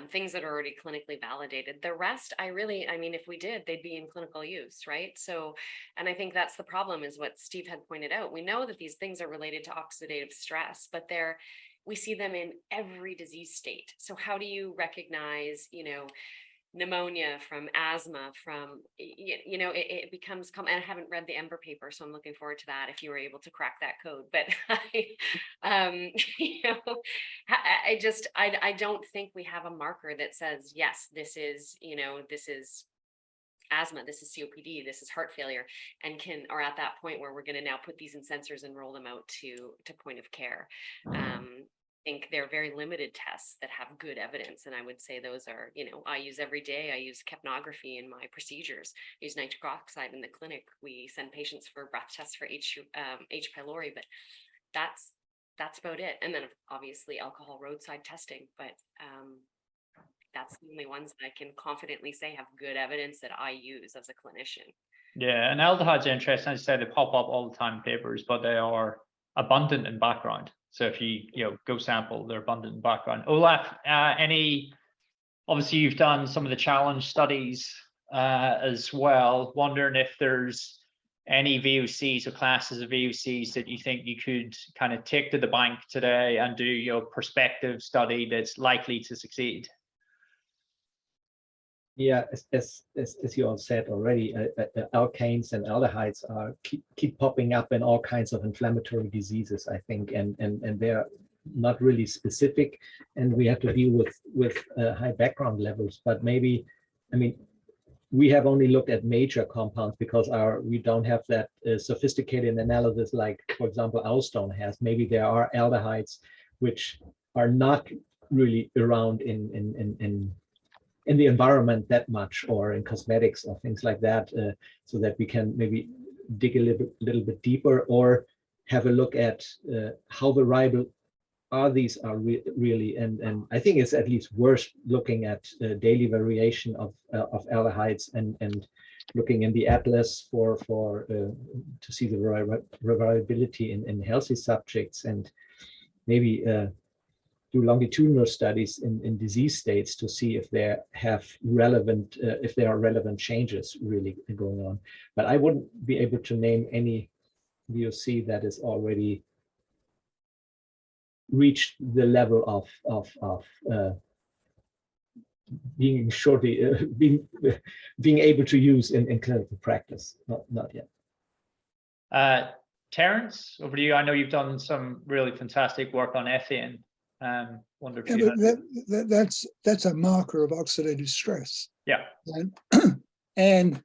things that are already clinically validated. The rest, I mean, if we did, they'd be in clinical use, right? So, and I think that's the problem, is what Steve had pointed out. We know that these things are related to oxidative stress, but we see them in every disease state. So how do you recognize, pneumonia from asthma from, it becomes, and I haven't read the Ember paper, so I'm looking forward to that if you were able to crack that code. But I don't think we have a marker that says, yes, this is asthma, this is COPD, this is heart failure, and are at that point where we're going to now put these in sensors and roll them out to point of care. I think they're very limited tests that have good evidence, and I would say those are, I use every day. I use capnography in my procedures. I use nitric oxide in the clinic. We send patients for breath tests for H. pylori, but that's about it. And then obviously alcohol roadside testing, but that's the only ones that I can confidently say have good evidence that I use as a clinician. Yeah, and aldehydes are interesting. As I said, they pop up all the time in papers, but they are abundant in background. So if you go sample, they're abundant in background. Olaf, obviously you've done some of the challenge studies as well. Wondering if there's any VOCs or classes of VOCs that you think you could kind of take to the bank today and do your prospective study that's likely to succeed. Yeah, as you all said already, alkanes and aldehydes keep popping up in all kinds of inflammatory diseases, I think, and they're not really specific, and we have to deal with high background levels. But maybe, I mean, we have only looked at major compounds because we don't have that sophisticated analysis like, for example, Alstone has. Maybe there are aldehydes which are not really around in the environment that much, or in cosmetics or things like that, so that we can maybe dig a little bit deeper, or have a look at how variable these are really. And I think it's at least worth looking at daily variation of aldehydes and looking in the atlas for to see the variability in healthy subjects, and maybe do longitudinal studies in disease states to see if they have relevant, if there are relevant changes really going on. But I wouldn't be able to name any VOC that is already reached the level of being shortly being able to use in clinical practice. Not yet. Terence, over to you. I know you've done some really fantastic work on ethane. Wonder if that's a marker of oxidative stress. Yeah. And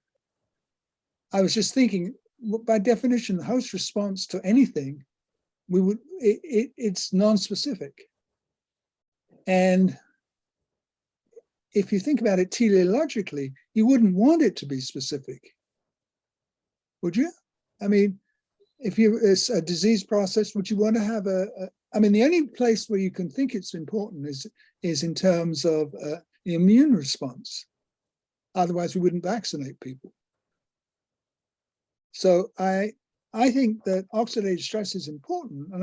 I was just thinking, by definition, the host response to anything, it's non-specific. And if you think about it teleologically, you wouldn't want it to be specific, would you? I mean, if it's a disease process, would you want to have I mean, the only place where you can think it's important is in terms of the immune response. Otherwise, we wouldn't vaccinate people. So I think that oxidative stress is important, and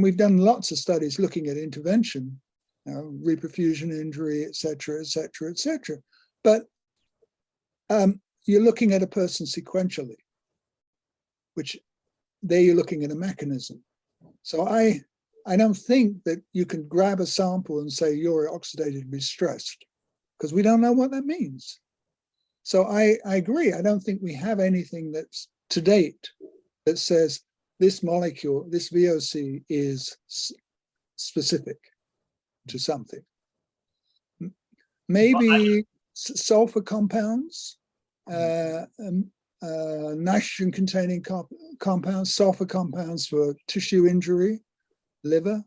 we've done lots of studies looking at intervention, reperfusion injury, et cetera, et cetera, et cetera. But you're looking at a person sequentially, which there you're looking at a mechanism. So I don't think that you can grab a sample and say you're oxidatively stressed, because we don't know what that means. So I agree. I don't think we have anything that's to date that says this molecule, this VOC is specific to something. Maybe sulfur compounds, nitrogen-containing compounds, sulfur compounds for tissue injury, liver,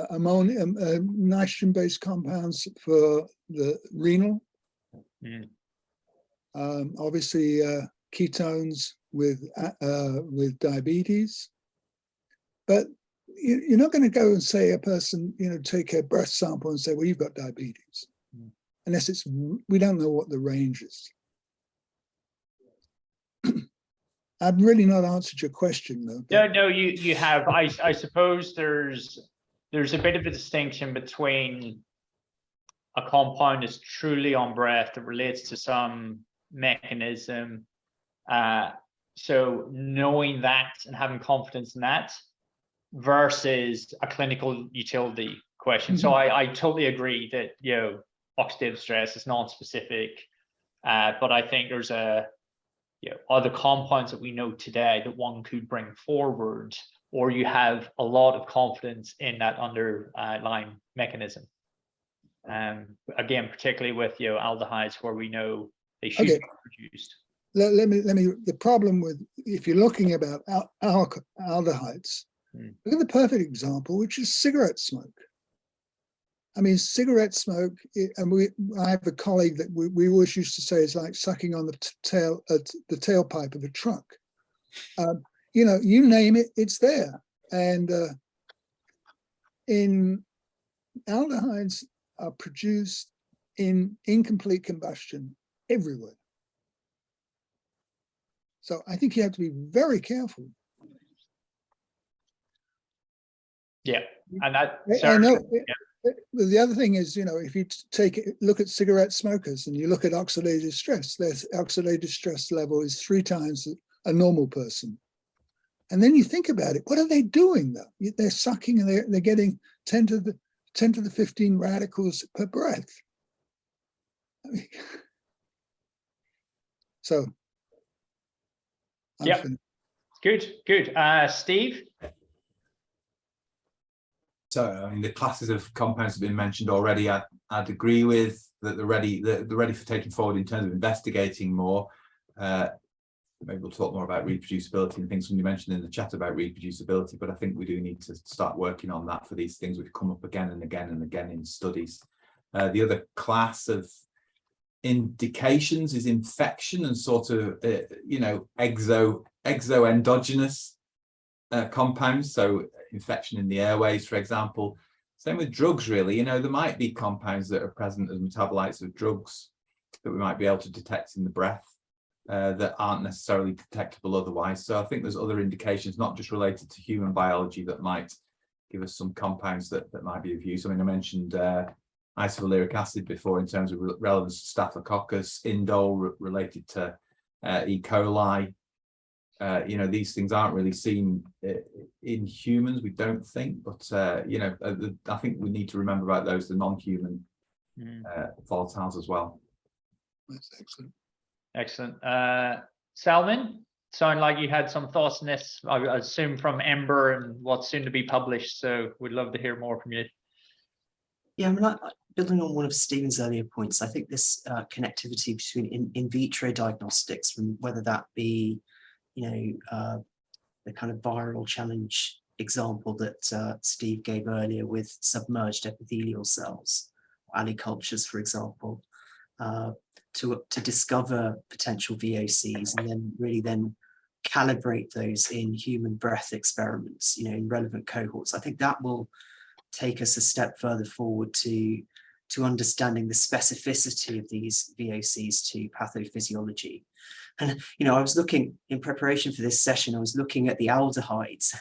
ammonia, nitrogen-based compounds for the renal. Obviously, ketones with diabetes. But you're not going to go and say a person, take a breath sample and say, well, you've got diabetes, unless we don't know what the range is. I've really not answered your question, though. No, you have. I suppose there's a bit of a distinction between a compound that's truly on breath that relates to some mechanism. So knowing that and having confidence in that versus a clinical utility question. So I totally agree that oxidative stress is non-specific, but I think there's other compounds that we know today that one could bring forward, or you have a lot of confidence in that underlying mechanism. Again, particularly with aldehydes where we know they should be produced. Let me. The problem with, if you're looking about aldehydes, look at the perfect example, which is cigarette smoke. I mean, cigarette smoke, and I have a colleague that we always used to say is like sucking on the tailpipe of a truck. You name it, it's there. And aldehydes are produced in incomplete combustion everywhere. So I think you have to be very careful. Yeah, and that I know. The other thing is, if you look at cigarette smokers and you look at oxidative stress, their oxidative stress level is 3 times a normal person. And then you think about it, what are they doing though? They're sucking and they're getting 10 to the 15 radicals per breath. I mean, so. Yeah, good. Steve? So, I mean, the classes of compounds have been mentioned already. I'd agree with that they're ready for taking forward in terms of investigating more. Maybe we'll talk more about reproducibility and things somebody mentioned in the chat about reproducibility, but I think we do need to start working on that for these things which come up again and again and again in studies. The other class of indications is infection and sort of, exoendogenous compounds. So infection in the airways, for example. Same with drugs, really. There might be compounds that are present as metabolites of drugs that we might be able to detect in the breath that aren't necessarily detectable otherwise. So I think there's other indications, not just related to human biology, that might give us some compounds that might be of use. I mean, I mentioned isovaleric acid before in terms of relevance to Staphylococcus, indole related to E. coli. These things aren't really seen in humans, we don't think, but I think we need to remember about those, the non-human volatiles as well. That's excellent. Excellent. Salman, sound like you had some thoughts on this, I assume from Ember and what's soon to be published, so we'd love to hear more from you. Yeah, I mean, building on one of Stephen's earlier points, I think this connectivity between in vitro diagnostics, from whether that be the kind of viral challenge example that Steve gave earlier with submerged epithelial cells, alley cultures, for example, to discover potential VOCs and then really calibrate those in human breath experiments, in relevant cohorts. I think that will take us a step further forward to understanding the specificity of these VOCs to pathophysiology. And, I was looking, in preparation for this session, I was looking at the aldehydes.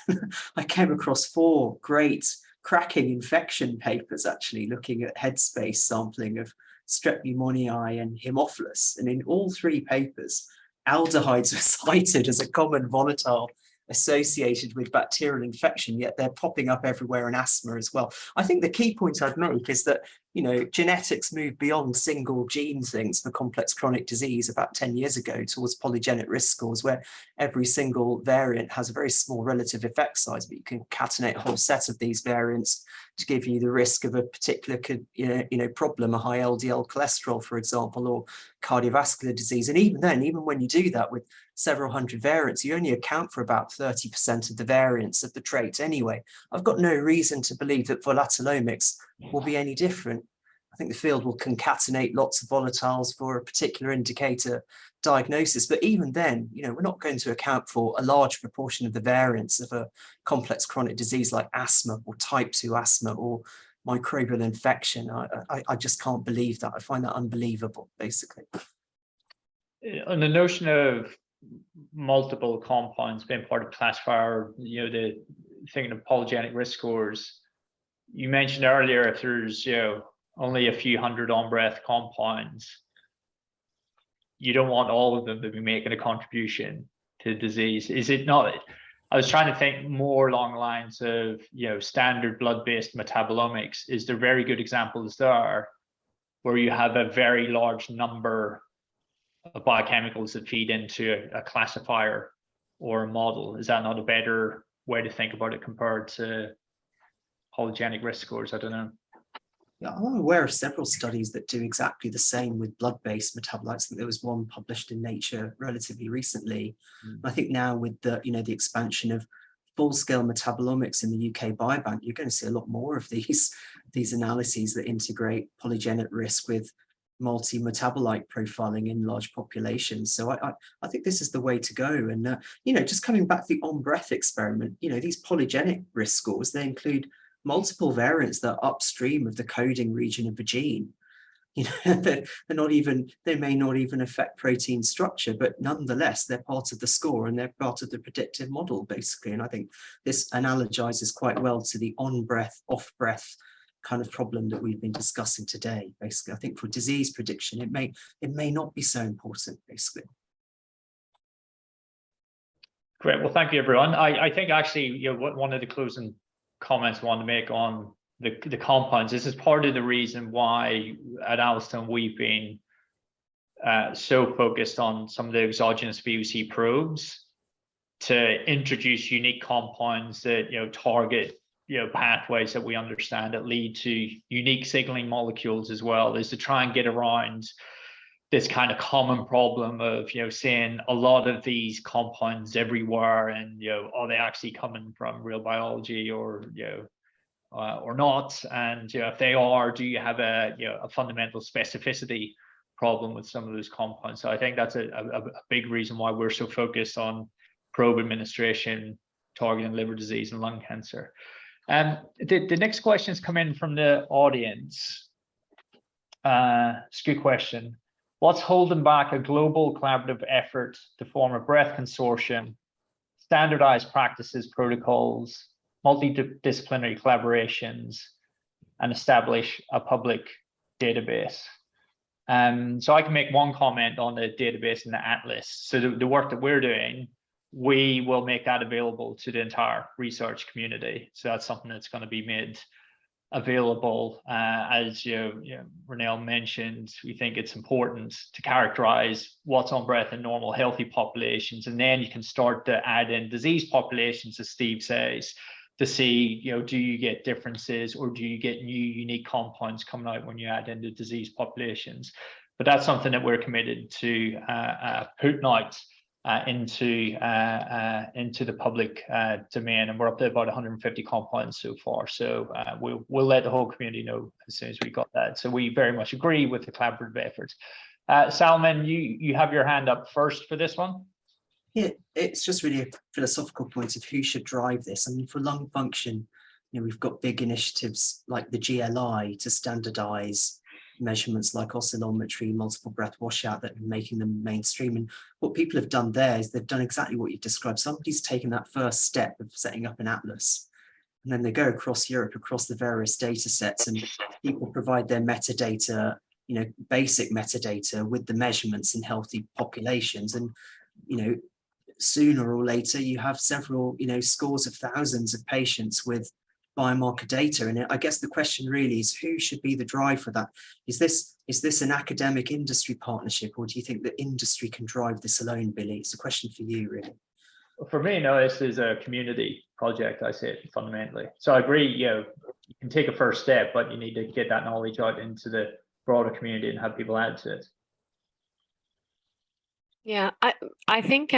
I came across 4 great cracking infection papers, actually, looking at headspace sampling of Strep pneumoniae and Haemophilus. And in all 3 papers, aldehydes were cited as a common volatile associated with bacterial infection, yet they're popping up everywhere in asthma as well. I think the key point I'd make is that, genetics moved beyond single gene things for complex chronic disease about 10 years ago towards polygenic risk scores, where every single variant has a very small relative effect size, but you can concatenate a whole set of these variants to give you the risk of a particular problem, a high LDL cholesterol, for example, or cardiovascular disease. And even then, even when you do that with several hundred variants, you only account for about 30% of the variants of the trait anyway. I've got no reason to believe that volatilomics will be any different. I think the field will concatenate lots of volatiles for a particular indicator diagnosis, but even then, we're not going to account for a large proportion of the variants of a complex chronic disease like asthma or type 2 asthma or microbial infection. I just can't believe that. I find that unbelievable, basically. On the notion of multiple compounds being part of classifier, the thinking of polygenic risk scores, you mentioned earlier, if there's only a few hundred on-breath compounds, you don't want all of them to be making a contribution to the disease. Is it not? I was trying to think more along the lines of standard blood-based metabolomics. Is there very good examples there where you have a very large number of biochemicals that feed into a classifier or a model? Is that not a better way to think about it compared to polygenic risk scores? I don't know. Yeah, I'm aware of several studies that do exactly the same with blood-based metabolites. I think there was one published in Nature relatively recently. I think now with the, the expansion of full-scale metabolomics in the UK Biobank, you're going to see a lot more of these analyses that integrate polygenic risk with multi-metabolite profiling in large populations. So I think this is the way to go. And, just coming back to the on-breath experiment, these polygenic risk scores, they include multiple variants that are upstream of the coding region of the gene. They may not even affect protein structure, but nonetheless, they're part of the score and they're part of the predictive model, basically. And I think this analogizes quite well to the on-breath, off-breath kind of problem that we've been discussing today. Basically, I think for disease prediction, it may not be so important, basically. Great. Well, thank you, everyone. I think actually, one of the closing comments I want to make on the compounds, this is part of the reason why at Alston we've been so focused on some of the exogenous VOC probes to introduce unique compounds that target pathways that we understand that lead to unique signaling molecules as well, is to try and get around this kind of common problem of seeing a lot of these compounds everywhere, and are they actually coming from real biology or not? And if they are, do you have a fundamental specificity problem with some of those compounds? So I think that's a big reason why we're so focused on probe administration targeting liver disease and lung cancer. The next questions come in from the audience. It's a good question. What's holding back a global collaborative effort to form a breath consortium, standardized practices, protocols, multidisciplinary collaborations, and establish a public database? So I can make one comment on the database and the atlas. So the work that we're doing, we will make that available to the entire research community. So that's something that's going to be made available. As Renelle mentioned, we think it's important to characterize what's on breath in normal healthy populations, and then you can start to add in disease populations, as Steve says, to see do you get differences or do you get new unique compounds coming out when you add in the disease populations. But that's something that we're committed to putting out into the public domain, and we're up to about 150 compounds so far. So we'll let the whole community know as soon as we got that. So we very much agree with the collaborative efforts. Salman, you have your hand up first for this one. Yeah, it's just really a philosophical point of who should drive this. I mean, for lung function, we've got big initiatives like the GLI to standardize measurements like oscillometry, multiple breath washout, that are making them mainstream. And what people have done there is they've done exactly what you've described. Somebody's taken that first step of setting up an atlas, and then they go across Europe, across the various data sets, and people provide their metadata, basic metadata with the measurements in healthy populations. And, sooner or later you have several, scores of thousands of patients with biomarker data. And I guess the question really is, who should be the drive for that? Is this an academic industry partnership, or do you think that industry can drive this alone, Billy? It's a question for you, really. For me, no, this is a community project, I say, fundamentally. So I agree, you can take a first step, but you need to get that knowledge out into the broader community and have people add to it. Yeah, I think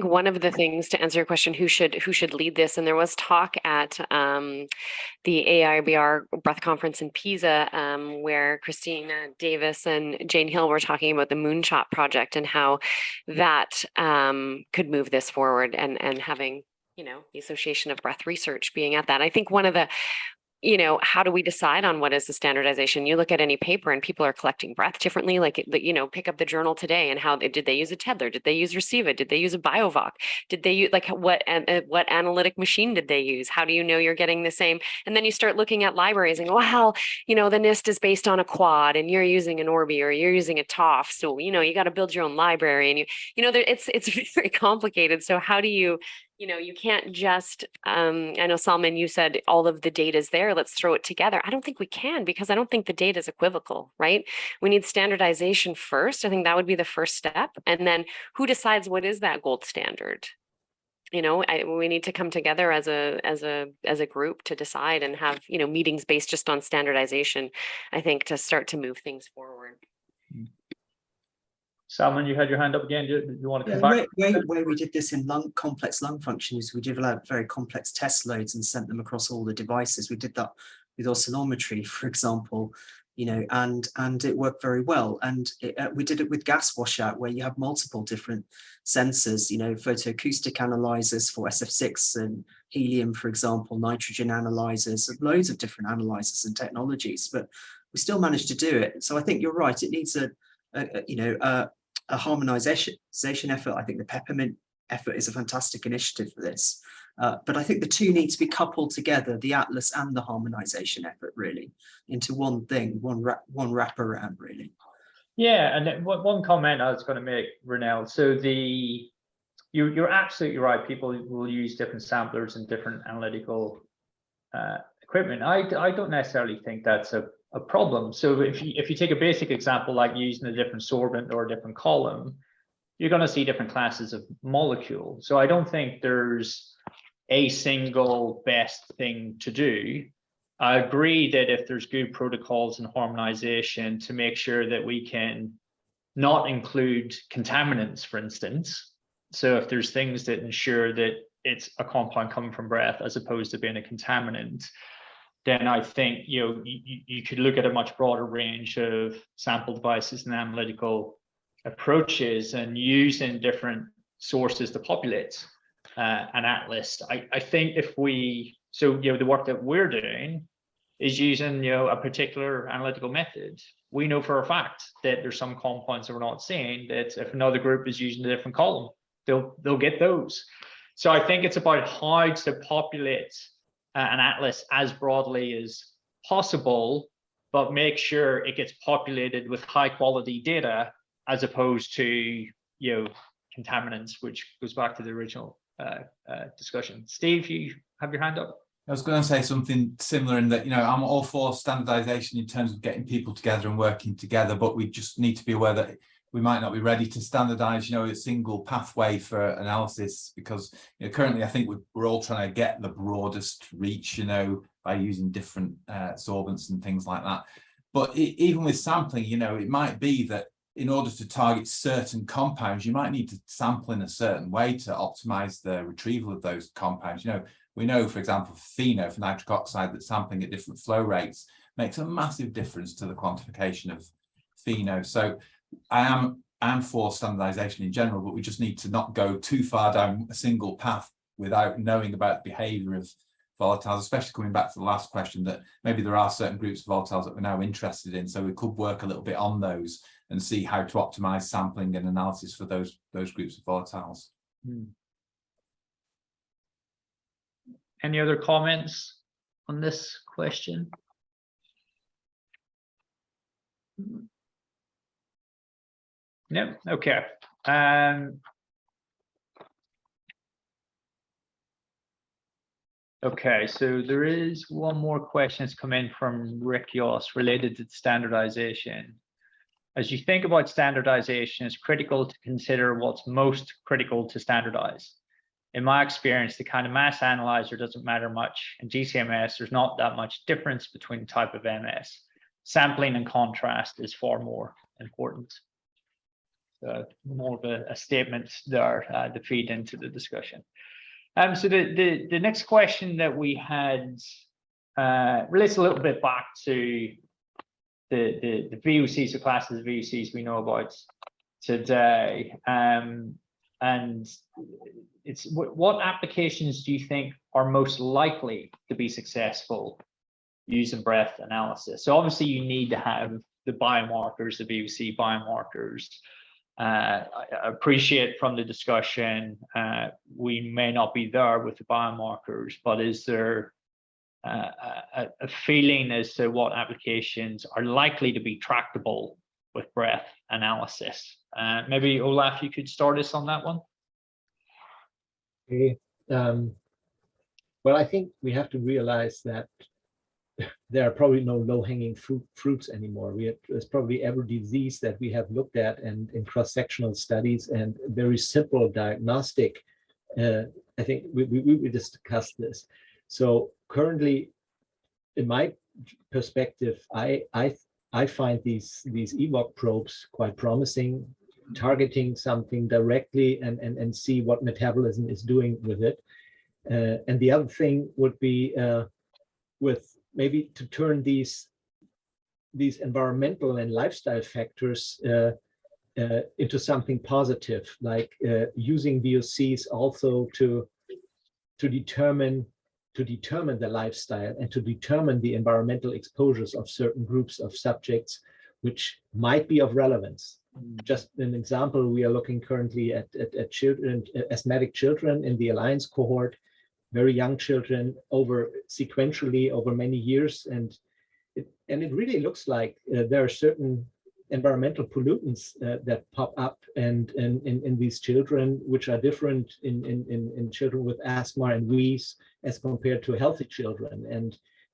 one of the things, to answer your question, who should lead this, and there was talk at the AIBR Breath Conference in Pisa, where Christina Davis and Jane Hill were talking about the Moonshot project and how that could move this forward, and having the Association of Breath Research being at that. I think one of the how do we decide on what is the standardization? You look at any paper and people are collecting breath differently. Like, pick up the journal today and how did they use a Tedler? Did they use Receiva? Did they use a Biovoc? Did they use what analytic machine did they use? How do you know you're getting the same? And then you start looking at libraries and well, the NIST is based on a quad and you're using an Orbi or you're using a TOF. So, you got to build your own library, and it's very complicated. So how do you, you can't just, I know, Salman, you said all of the data is there, let's throw it together. I don't think we can, because I don't think the data is equivocal, right? We need standardization first. I think that would be the first step. And then who decides what is that gold standard? you know, we need to come together as a group to decide and have, you know, meetings based just on standardization, I think, to start to move things forward. Salman, you had your hand up again. Do you want to come back? Where we did this in complex lung function is we developed very complex test loads and sent them across all the devices. We did that with oscillometry, for example, you know, and it worked very well. And we did it with gas washout, where you have multiple different sensors, you know, photoacoustic analyzers for SF6 and helium, for example, nitrogen analyzers, loads of different analyzers and technologies, but we still managed to do it. So I think you're right. It needs a harmonization effort. I think the Peppermint effort is a fantastic initiative for this. But I think the two need to be coupled together, the Atlas and the harmonization effort, really, into one thing, one wraparound, really. Yeah, and then one comment I was going to make, Ronelle. So you're absolutely right. People will use different samplers and different analytical equipment. I don't necessarily think that's a problem. So if you take a basic example like using a different sorbent or a different column, you're going to see different classes of molecule. So I don't think there's a single best thing to do. I agree that if there's good protocols and harmonization to make sure that we can not include contaminants, for instance. So if there's things that ensure that it's a compound coming from breath as opposed to being a contaminant, then I think you could look at a much broader range of sample devices and analytical approaches and using different sources to populate an atlas. I think if the work that we're doing is using a particular analytical method. We know for a fact that there's some compounds that we're not seeing, that if another group is using a different column, they'll get those. So I think it's about how to populate an atlas as broadly as possible, but make sure it gets populated with high quality data as opposed to contaminants, which goes back to the original discussion. Steve, you have your hand up. I was going to say something similar in that, I'm all for standardization in terms of getting people together and working together, but we just need to be aware that we might not be ready to standardize, a single pathway for analysis, because currently I think we're all trying to get the broadest reach, by using different sorbents and things like that. But even with sampling, it might be that in order to target certain compounds, you might need to sample in a certain way to optimize the retrieval of those compounds. We know, for example, for pheno, for nitric oxide, that sampling at different flow rates makes a massive difference to the quantification of pheno. So I am for standardization in general, but we just need to not go too far down a single path without knowing about the behavior of volatiles, especially coming back to the last question, that maybe there are certain groups of volatiles that we're now interested in. So we could work a little bit on those and see how to optimize sampling and analysis for those groups of volatiles. Any other comments on this question? No. Okay. Okay, so there is one more question that's come in from Rick Yoss related to standardization. As you think about standardization, it's critical to consider what's most critical to standardize. In my experience, the kind of mass analyzer doesn't matter much. In GCMS, there's not that much difference between the type of MS. Sampling and contrast is far more important. So more of a statement there to feed into the discussion. So the next question that we had relates a little bit back to the VOCs, the classes of VOCs we know about today. And it's what applications do you think are most likely to be successful using breath analysis? So obviously you need to have the biomarkers, the VOC biomarkers. I appreciate from the discussion, we may not be there with the biomarkers, but is there a feeling as to what applications are likely to be tractable with breath analysis? Maybe Olaf, you could start us on that one. Okay. Well, I think we have to realize that there are probably no low-hanging fruits anymore. There's probably every disease that we have looked at and in cross-sectional studies and very simple diagnostic I think we discussed this. So currently, in my perspective, I find these EVOC probes quite promising, targeting something directly and see what metabolism is doing with it. And the other thing would be with maybe to turn these environmental and lifestyle factors into something positive, like using VOCs also to determine the lifestyle and to determine the environmental exposures of certain groups of subjects, which might be of relevance. Just an example, we are looking currently at children, asthmatic children in the Alliance cohort, very young children sequentially over many years, and it really looks like there are certain environmental pollutants that pop up and in these children, which are different in children with asthma and wheeze as compared to healthy children.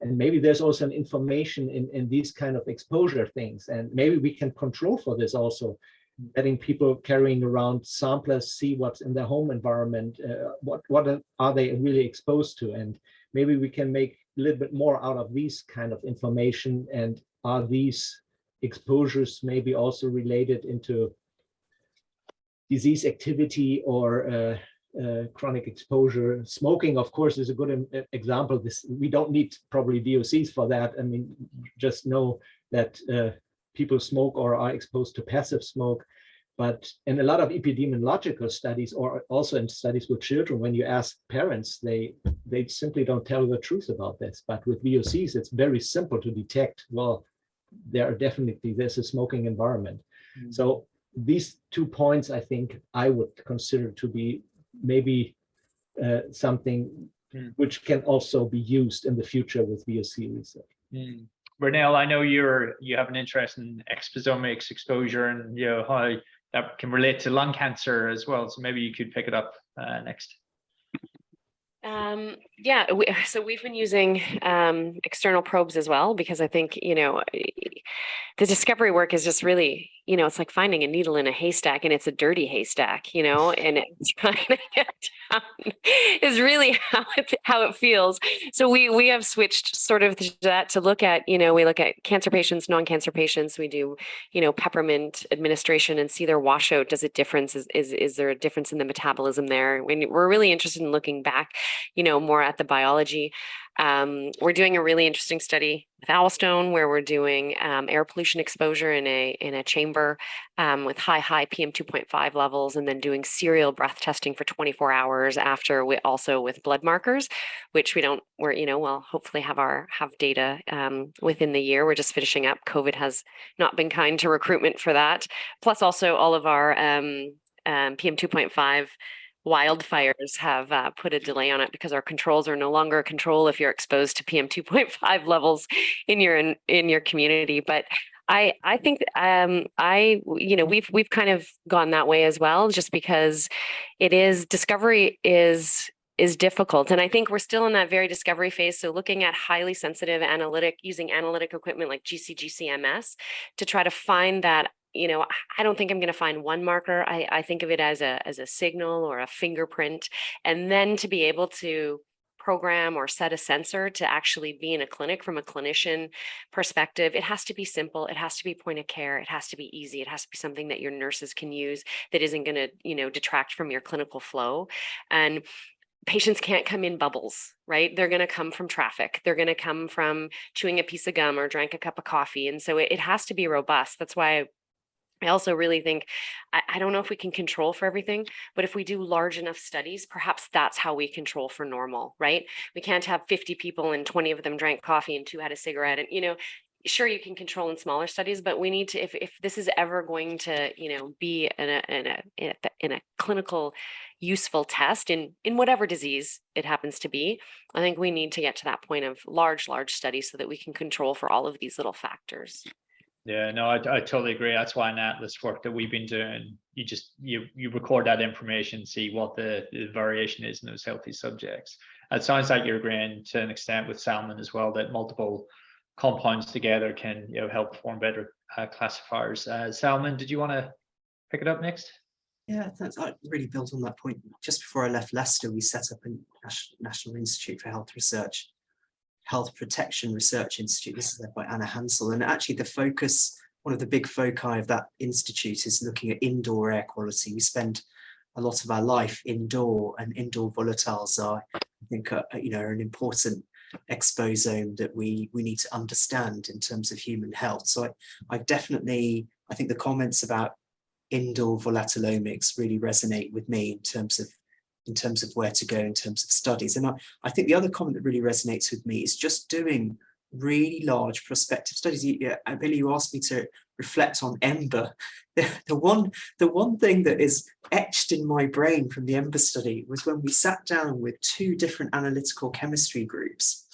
And maybe there's also an information in these kind of exposure things, and maybe we can control for this also, letting people carrying around samplers see what's in their home environment, what are they really exposed to, and maybe we can make a little bit more out of these kind of information. And are these exposures maybe also related into disease activity or chronic exposure? Smoking, of course, is a good example. We don't need probably VOCs for that. I mean, just know that people smoke or are exposed to passive smoke. But in a lot of epidemiological studies, or also in studies with children, when you ask parents, they simply don't tell the truth about this. But with VOCs, it's very simple to detect, well, there's a smoking environment. So these 2 points, I think I would consider to be maybe something which can also be used in the future with VOC research. Renelle, I know you have an interest in exposomics exposure and how that can relate to lung cancer as well. So maybe you could pick it up next. Yeah, so we've been using external probes as well, because I think, the discovery work is just really, it's like finding a needle in a haystack, and it's a dirty haystack, and it's trying to get down is really how it feels. So we have switched sort of to that to look at, we look at cancer patients, non-cancer patients. We do, peppermint administration and see their washout. Does it difference? Is there a difference in the metabolism there? We're really interested in looking back, more at the biology. We're doing a really interesting study with Owlstone, where we're doing air pollution exposure in a chamber with high PM 2.5 levels, and then doing serial breath testing for 24 hours after, also with blood markers, which we'll hopefully have data within the year. We're just finishing up. COVID has not been kind to recruitment for that. Plus also all of our PM 2.5 wildfires have put a delay on it, because our controls are no longer a control if you're exposed to PM 2.5 levels in your community. But I think we've kind of gone that way as well, just because discovery is difficult. And I think we're still in that very discovery phase. So looking at highly sensitive using analytic equipment like GCMS to try to find that. I don't think I'm going to find one marker. I think of it as a signal or a fingerprint, and then to be able to program or set a sensor to actually be in a clinic from a clinician perspective. It has to be simple. It has to be point of care. It has to be easy. It has to be something that your nurses can use that isn't going to, detract from your clinical flow. And patients can't come in bubbles, right? They're going to come from traffic. They're going to come from chewing a piece of gum or drank a cup of coffee. And so it has to be robust. That's why I also really think, I don't know if we can control for everything, but if we do large enough studies, perhaps that's how we control for normal, right? We can't have 50 people and 20 of them drank coffee and 2 had a cigarette. And, sure, you can control in smaller studies, but we need to, if this is ever going to, be in a clinical useful test in whatever disease it happens to be, I think we need to get to that point of large studies so that we can control for all of these little factors. Yeah, no, I totally agree. That's why in Atlas work that we've been doing, you record that information, see what the variation is in those healthy subjects. It sounds like you're agreeing to an extent with Salman as well, that multiple compounds together can help form better classifiers. Salman, did you want to pick it up next? Yeah, I really built on that point. Just before I left Leicester, we set up a National Institute for Health Research, Health Protection Research Institute. This is led by Anna Hansel. And actually the focus, one of the big foci of that institute is looking at indoor air quality. We spend a lot of our life indoor, and indoor volatiles are, I think, you know, are an important exposome that we need to understand in terms of human health. So I definitely, I think the comments about indoor volatilomics really resonate with me in terms of where to go in terms of studies. And I think the other comment that really resonates with me is just doing really large prospective studies. Billy, you asked me to reflect on EMBER. The one thing that is etched in my brain from the EMBER study was when we sat down with 2 different analytical chemistry groups,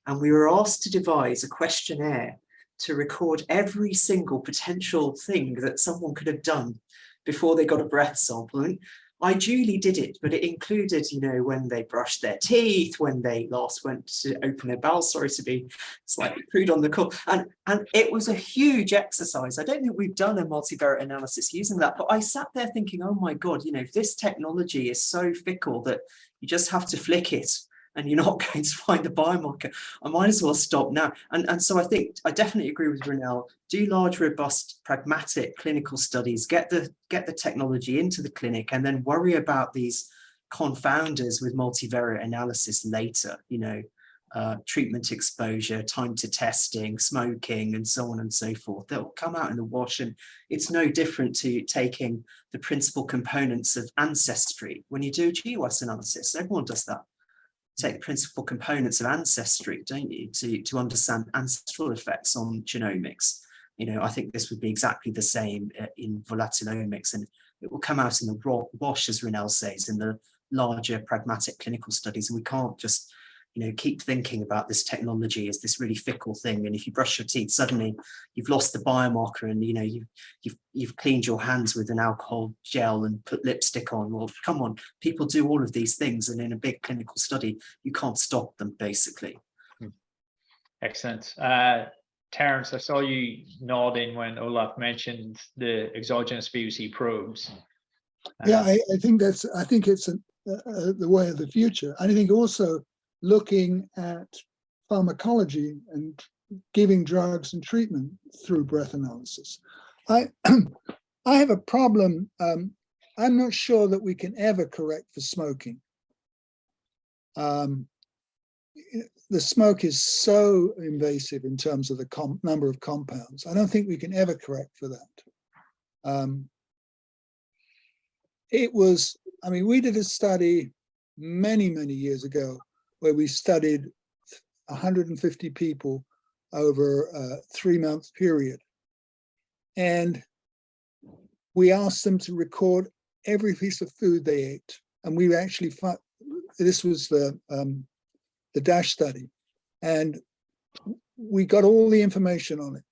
and we were asked to devise a questionnaire to record every single potential thing that someone could have done before they got a breath sample. And I duly did it, but it included, you know, when they brushed their teeth, when they last went to open their bowel, sorry to be slightly crude on the call. And it was a huge exercise. I don't think we've done a multivariate analysis using that, but I sat there thinking, oh my God, you know, this technology is so fickle that you just have to flick it and you're not going to find a biomarker. I might as well stop now. And so I think I definitely agree with Ronelle. Do large, robust, pragmatic clinical studies, get the technology into the clinic, and then worry about these confounders with multivariate analysis later, you know, treatment exposure, time to testing, smoking, and so on and so forth. That will come out in the wash. And it's no different to taking the principal components of ancestry. When you do GWAS analysis, everyone does that. Take the principal components of ancestry, don't you, to understand ancestral effects on genomics. You know, I think this would be exactly the same in volatilomics, and it will come out in the wash, as Ronelle says, in the larger pragmatic clinical studies. And we can't just, you know, keep thinking about this technology as this really fickle thing. And if you brush your teeth, suddenly you've lost the biomarker, and, you know, you've cleaned your hands with an alcohol gel and put lipstick on. Well, come on, people do all of these things, and in a big clinical study, you can't stop them, basically. Excellent. Terence, I saw you nodding when Olaf mentioned the exogenous VOC probes. Yeah, I think it's the way of the future. And I think also looking at pharmacology and giving drugs and treatment through breath analysis. I have a problem. I'm not sure that we can ever correct for smoking. The smoke is so invasive in terms of the number of compounds. I don't think we can ever correct for that. We did a study many years ago where we studied 150 people over a 3-month period. And we asked them to record every piece of food they ate. And we actually, this was the DASH study. And we got all the information on it.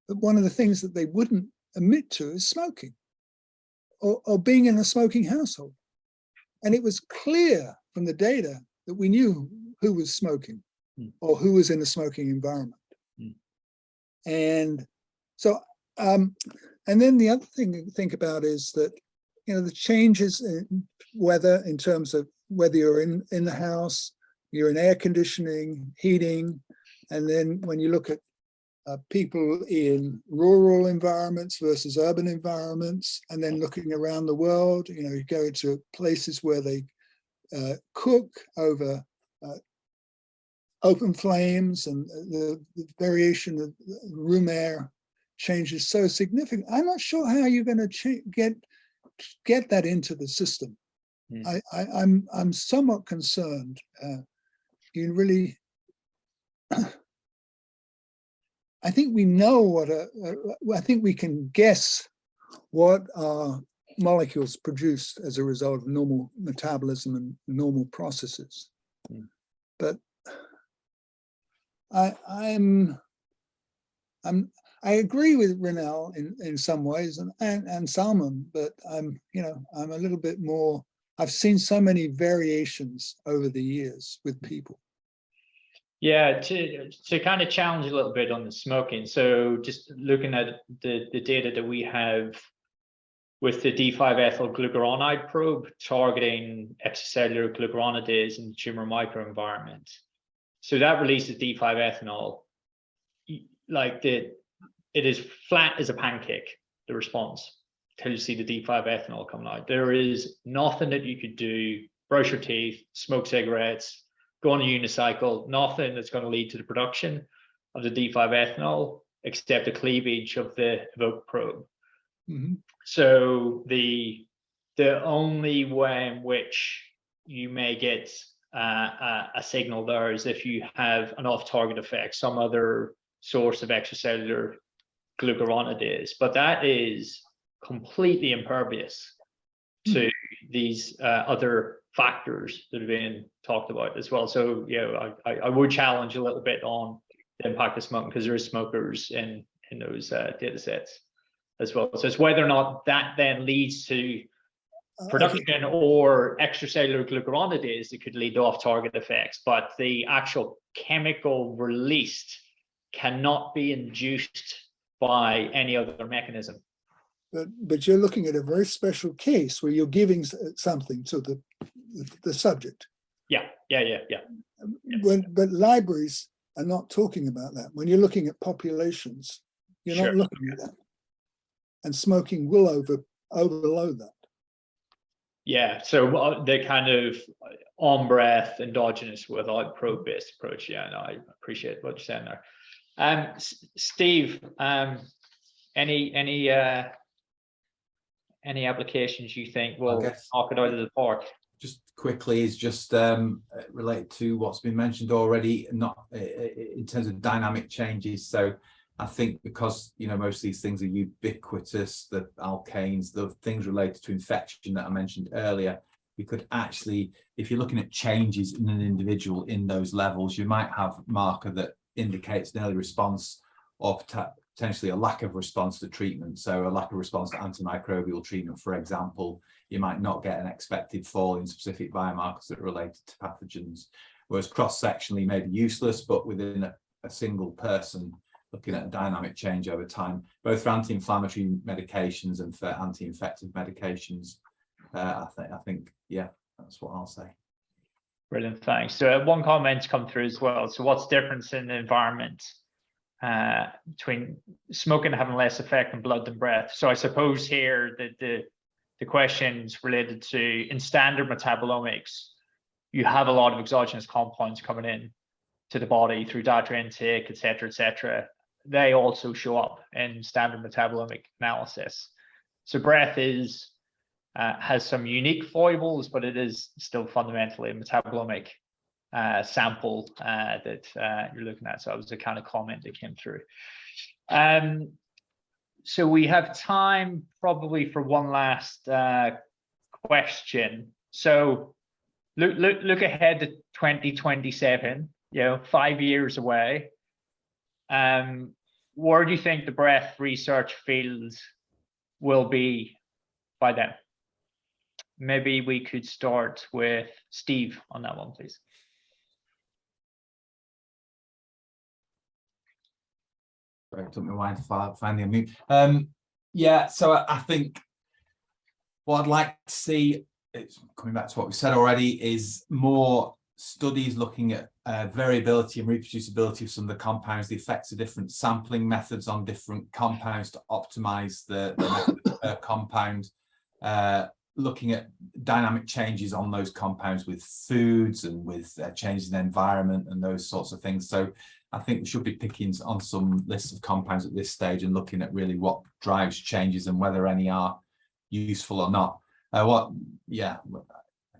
But one of the things that they wouldn't admit to is smoking or being in a smoking household. And it was clear from the data that we knew who was smoking or who was in a smoking environment. And so, and then the other thing to think about is that, you know, the changes in weather in terms of whether you're in the house, you're in air conditioning, heating, and then when you look at people in rural environments versus urban environments, and then looking around the world, you know, you go to places where they cook over open flames, and the variation of room air changes so significant. I'm not sure how you're going to get that into the system. I'm somewhat concerned. You really, I think we know what I think we can guess what our molecules produce as a result of normal metabolism and normal processes. But I agree with Ronelle in some ways and Salman, but I'm a little bit more. I've seen so many variations over the years with people. Yeah, to kind of challenge a little bit on the smoking. So just looking at the data that we have, with the D5-ethyl glucuronide probe targeting extracellular glucuronidase in the tumor microenvironment. So that releases D5-ethanol. Like it is flat as a pancake, the response, till you see the D5-ethanol coming out. There is nothing that you could do, brush your teeth, smoke cigarettes, go on a unicycle, nothing that's going to lead to the production of the D5-ethanol except the cleavage of the evoked probe. Mhm. So the only way in which you may get a signal there is if you have an off-target effect, some other source of extracellular glucuronidase, but that is completely impervious to these other factors that have been talked about as well. So, you know, I would challenge a little bit on the impact of smoking, because there is smokers in those data sets as well. So it's whether or not that then leads to production or extracellular glucuronidase that could lead to off-target effects, but the actual chemical released cannot be induced by any other mechanism. But you're looking at a very special case where you're giving something to the subject. Yeah. But libraries are not talking about that. When you're looking at populations, you're Sure. not looking at that. And smoking will overload that. Yeah, so the kind of on-breath endogenous without probe-based approach. Yeah, no, I appreciate what you're saying there. Steve, any applications you think will knock it out of the park? Just quickly is just related to what's been mentioned already, not in terms of dynamic changes. So I think because, you know, most of these things are ubiquitous, the alkanes, the things related to infection that I mentioned earlier, you could actually, if you're looking at changes in an individual in those levels, you might have a marker that indicates an early response or potentially a lack of response to treatment. So a lack of response to antimicrobial treatment, for example, you might not get an expected fall in specific biomarkers that are related to pathogens, whereas cross-sectionally may be useless, but within a single person, looking at a dynamic change over time, both for anti-inflammatory medications and for anti-infective medications. I think, yeah, that's what I'll say. Brilliant, thanks. So one comment come through as well. So what's the difference in the environment between smoking having less effect on blood than breath? So I suppose here that the question's related to, in standard metabolomics, you have a lot of exogenous compounds coming in to the body through dietary intake, et cetera, they also show up in standard metabolomic analysis. So breath is has some unique foibles, but it is still fundamentally a metabolomic sample that you're looking at. So that was the kind of comment that came through. So we have time probably for one last question. So look ahead to 2027, you know, 5 years away. Where do you think the breath research field will be by then? Maybe we could start with Steve on that one, please. Sorry, it took me a while to find the unmute. Yeah, so I think what I'd like to see, it's coming back to what we said already, is more studies looking at variability and reproducibility of some of the compounds, the effects of different sampling methods on different compounds to optimize the method per compound, looking at dynamic changes on those compounds with foods and with changes in environment and those sorts of things. So I think we should be picking on some lists of compounds at this stage and looking at really what drives changes and whether any are useful or not. I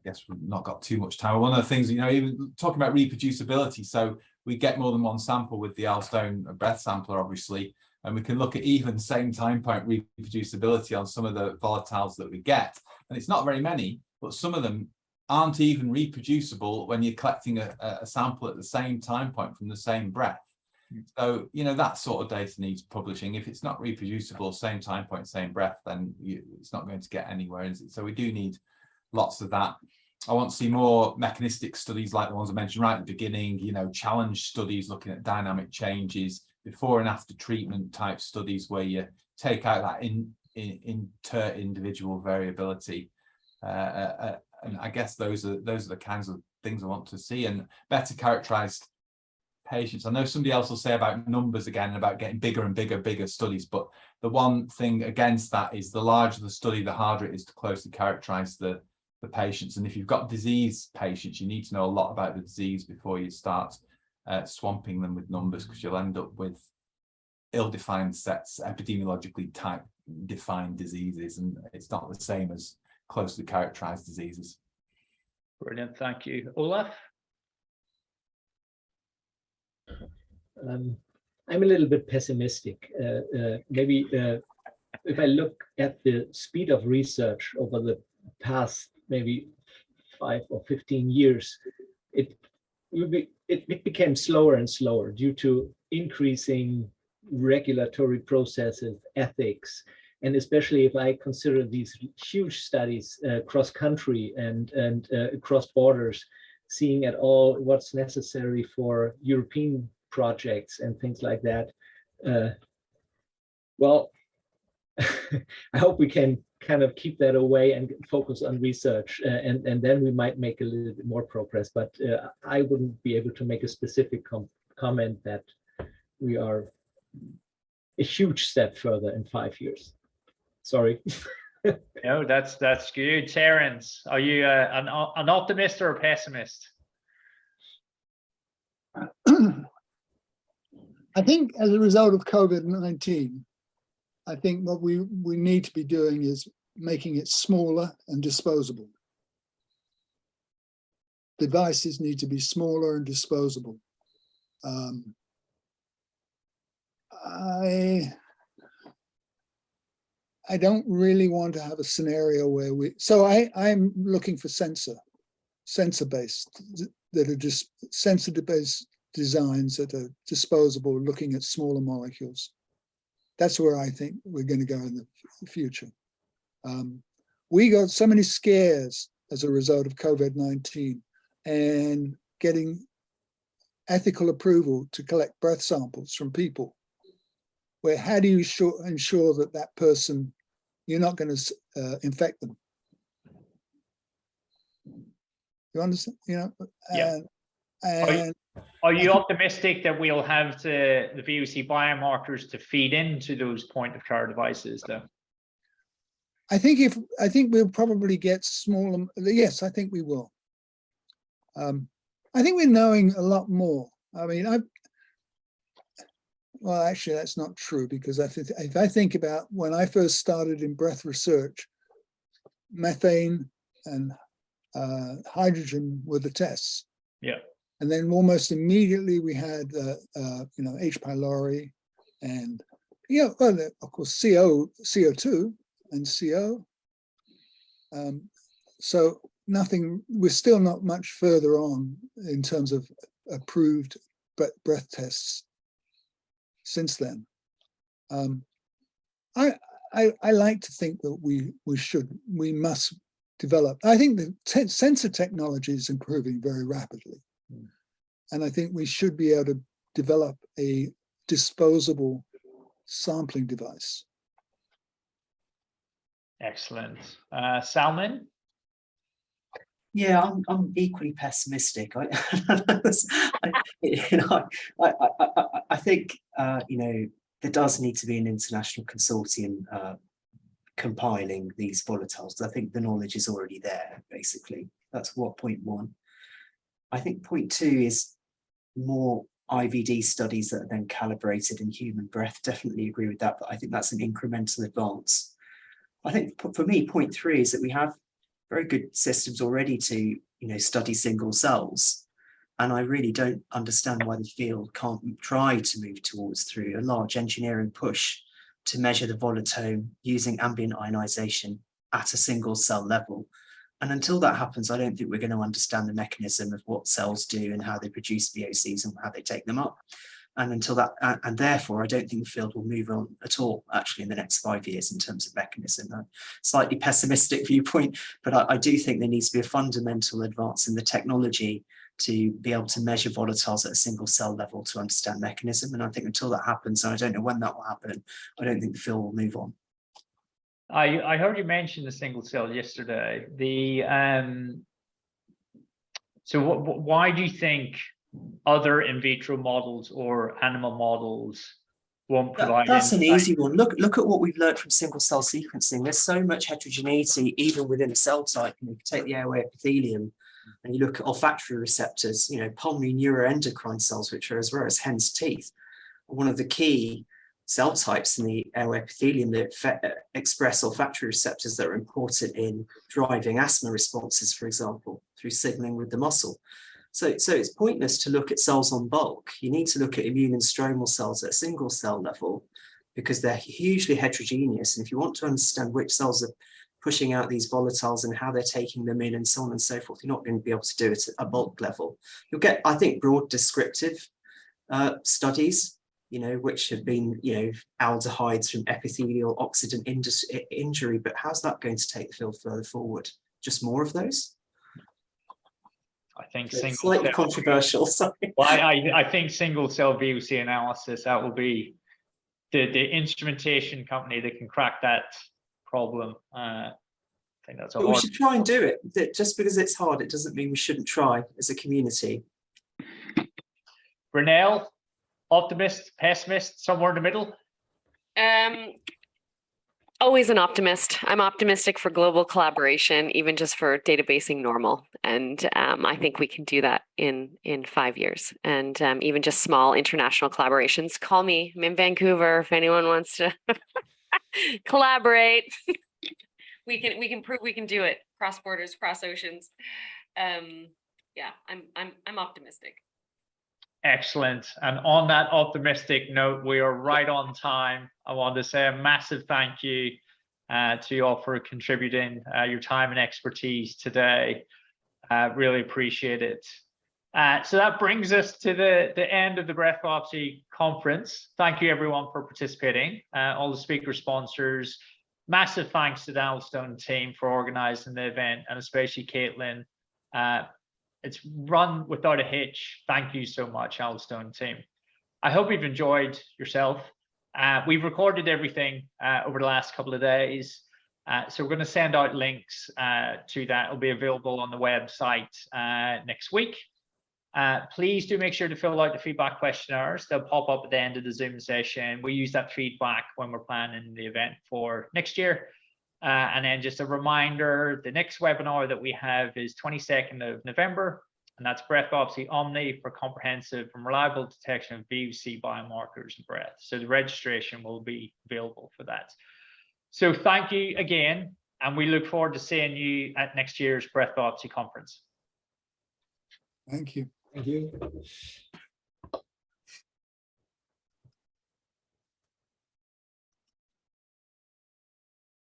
guess we've not got too much time. One of the things, you know, even talking about reproducibility, so we get more than one sample with the Alstone breath sampler, obviously, and we can look at even same time point reproducibility on some of the volatiles that we get. And it's not very many, but some of them aren't even reproducible when you're collecting a sample at the same time point from the same breath. So, you know, that sort of data needs publishing. If it's not reproducible, same time point, same breath, then it's not going to get anywhere, is it? So we do need lots of that. I want to see more mechanistic studies like the ones I mentioned right at the beginning, you know, challenge studies looking at dynamic changes, before and after treatment type studies where you take out that inter-individual variability. And I guess those are the kinds of things I want to see, and better characterized patients. I know somebody else will say about numbers again, about getting bigger and bigger studies, but the one thing against that is the larger the study, the harder it is to closely characterize the patients. And if you've got disease patients, you need to know a lot about the disease before you start swamping them with numbers, because you'll end up with ill-defined sets, epidemiologically type defined diseases, and it's not the same as closely characterized diseases. Brilliant, thank you. Olaf? I'm a little bit pessimistic. Maybe if I look at the speed of research over the past maybe 5 or 15 years, it became slower and slower due to increasing regulatory processes, ethics, and especially if I consider these huge studies cross country and across borders, seeing at all what's necessary for European projects and things like that. Well, I hope we can kind of keep that away and focus on research, and then we might make a little bit more progress. But I wouldn't be able to make a specific comment that we are a huge step further in 5 years. Sorry. No, that's good. Terence, are you an optimist or a pessimist? I think as a result of COVID-19, I think what we need to be doing is making it smaller and disposable. Devices need to be smaller and disposable. I don't really want to have a scenario where I'm looking for sensor-based, that are just sensor-based designs that are disposable, looking at smaller molecules. That's where I think we're going to go in the future. We got so many scares as a result of COVID-19 and getting ethical approval to collect breath samples from people, where how do you ensure that that person, you're not going to infect them? You understand? You know? Yeah. And are you optimistic that we'll have the VOC biomarkers to feed into those point of care devices, though? I think we'll probably get smaller. Yes, I think we will. I think we're knowing a lot more. I mean, well, actually, that's not true, because if I think about when I first started in breath research, methane and hydrogen were the tests. Yeah. And then almost immediately we had, H. pylori and, well, of course, CO2 and CO. So we're still not much further on in terms of approved breath tests since then. I like to think that we must develop. I think the sensor technology is improving very rapidly. And I think we should be able to develop a disposable sampling device. Excellent. Salman? Yeah, I'm equally pessimistic. I think there does need to be an international consortium compiling these volatiles. I think the knowledge is already there. Basically, that's what point one. I think point two is more IVD studies that are then calibrated in human breath. Definitely agree with that, but I think that's an incremental advance. I think for me, point three is that we have very good systems already to study single cells, and I really don't understand why the field can't try to move towards, through a large engineering push, to measure the volatile using ambient ionization at a single cell level. And until that happens, I don't think we're going to understand the mechanism of what cells do and how they produce VOCs and how they take them up. And until that, and therefore, I don't think the field will move on at all, actually, in the next 5 years in terms of mechanism. A slightly pessimistic viewpoint, but I do think there needs to be a fundamental advance in the technology to be able to measure volatiles at a single cell level to understand mechanism. And I think until that happens, and I don't know when that will happen, I don't think the field will move on. I heard you mention the single cell yesterday. So why do you think other in vitro models or animal models won't provide That's an insight? easy one. Look at what we've learned from single cell sequencing. There's so much heterogeneity even within a cell type. You take the airway epithelium and you look at olfactory receptors, pulmonary neuroendocrine cells, which are as rare as hen's teeth. One of the key cell types in the airway epithelium that express olfactory receptors that are important in driving asthma responses, for example, through signaling with the muscle. So it's pointless to look at cells on bulk. You need to look at immune and stromal cells at a single cell level because they're hugely heterogeneous. And if you want to understand which cells are pushing out these volatiles and how they're taking them in and so on and so forth, you're not going to be able to do it at a bulk level. You'll get, I think, broad descriptive studies, which have been, aldehydes from epithelial oxidant injury, but how's that going to take the field further forward? Just more of those? I think slightly controversial. Sorry. Well, I think single cell VOC analysis, that will be the instrumentation company that can crack that problem. I think that's we should try and do it. Just because it's hard, it doesn't mean we shouldn't try as a community. Brunel, optimist, pessimist, somewhere in the middle? Always an optimist. I'm optimistic for global collaboration, even just for databasing normal. And I think we can do that in 5 years. And even just small international collaborations. Call me. I'm in Vancouver if anyone wants to collaborate. we can prove we can do it. Cross borders, cross oceans. Yeah, I'm optimistic. Excellent. And on that optimistic note, we are right on time. I want to say a massive thank you to you all for contributing your time and expertise today. Really appreciate it. So that brings us to the end of the Breath Biopsy conference. Thank you everyone for participating, all the speaker sponsors. Massive thanks to the Alstone team for organizing the event, and especially Caitlin. It's run without a hitch. Thank you so much, Alstone team. I hope you've enjoyed yourself. We've recorded everything over the last couple of days. So we're going to send out links to that. It'll be available on the website next week. Please do make sure to fill out the feedback questionnaires. They'll pop up at the end of the Zoom session. We use that feedback when we're planning the event for next year. And then just a reminder, the next webinar that we have is 22nd of November, and that's Breath Biopsy Omni for comprehensive and reliable detection of VOC biomarkers in breath. So the registration will be available for that. So thank you again, and we look forward to seeing you at next year's Breath Biopsy conference. Thank you. Thank you.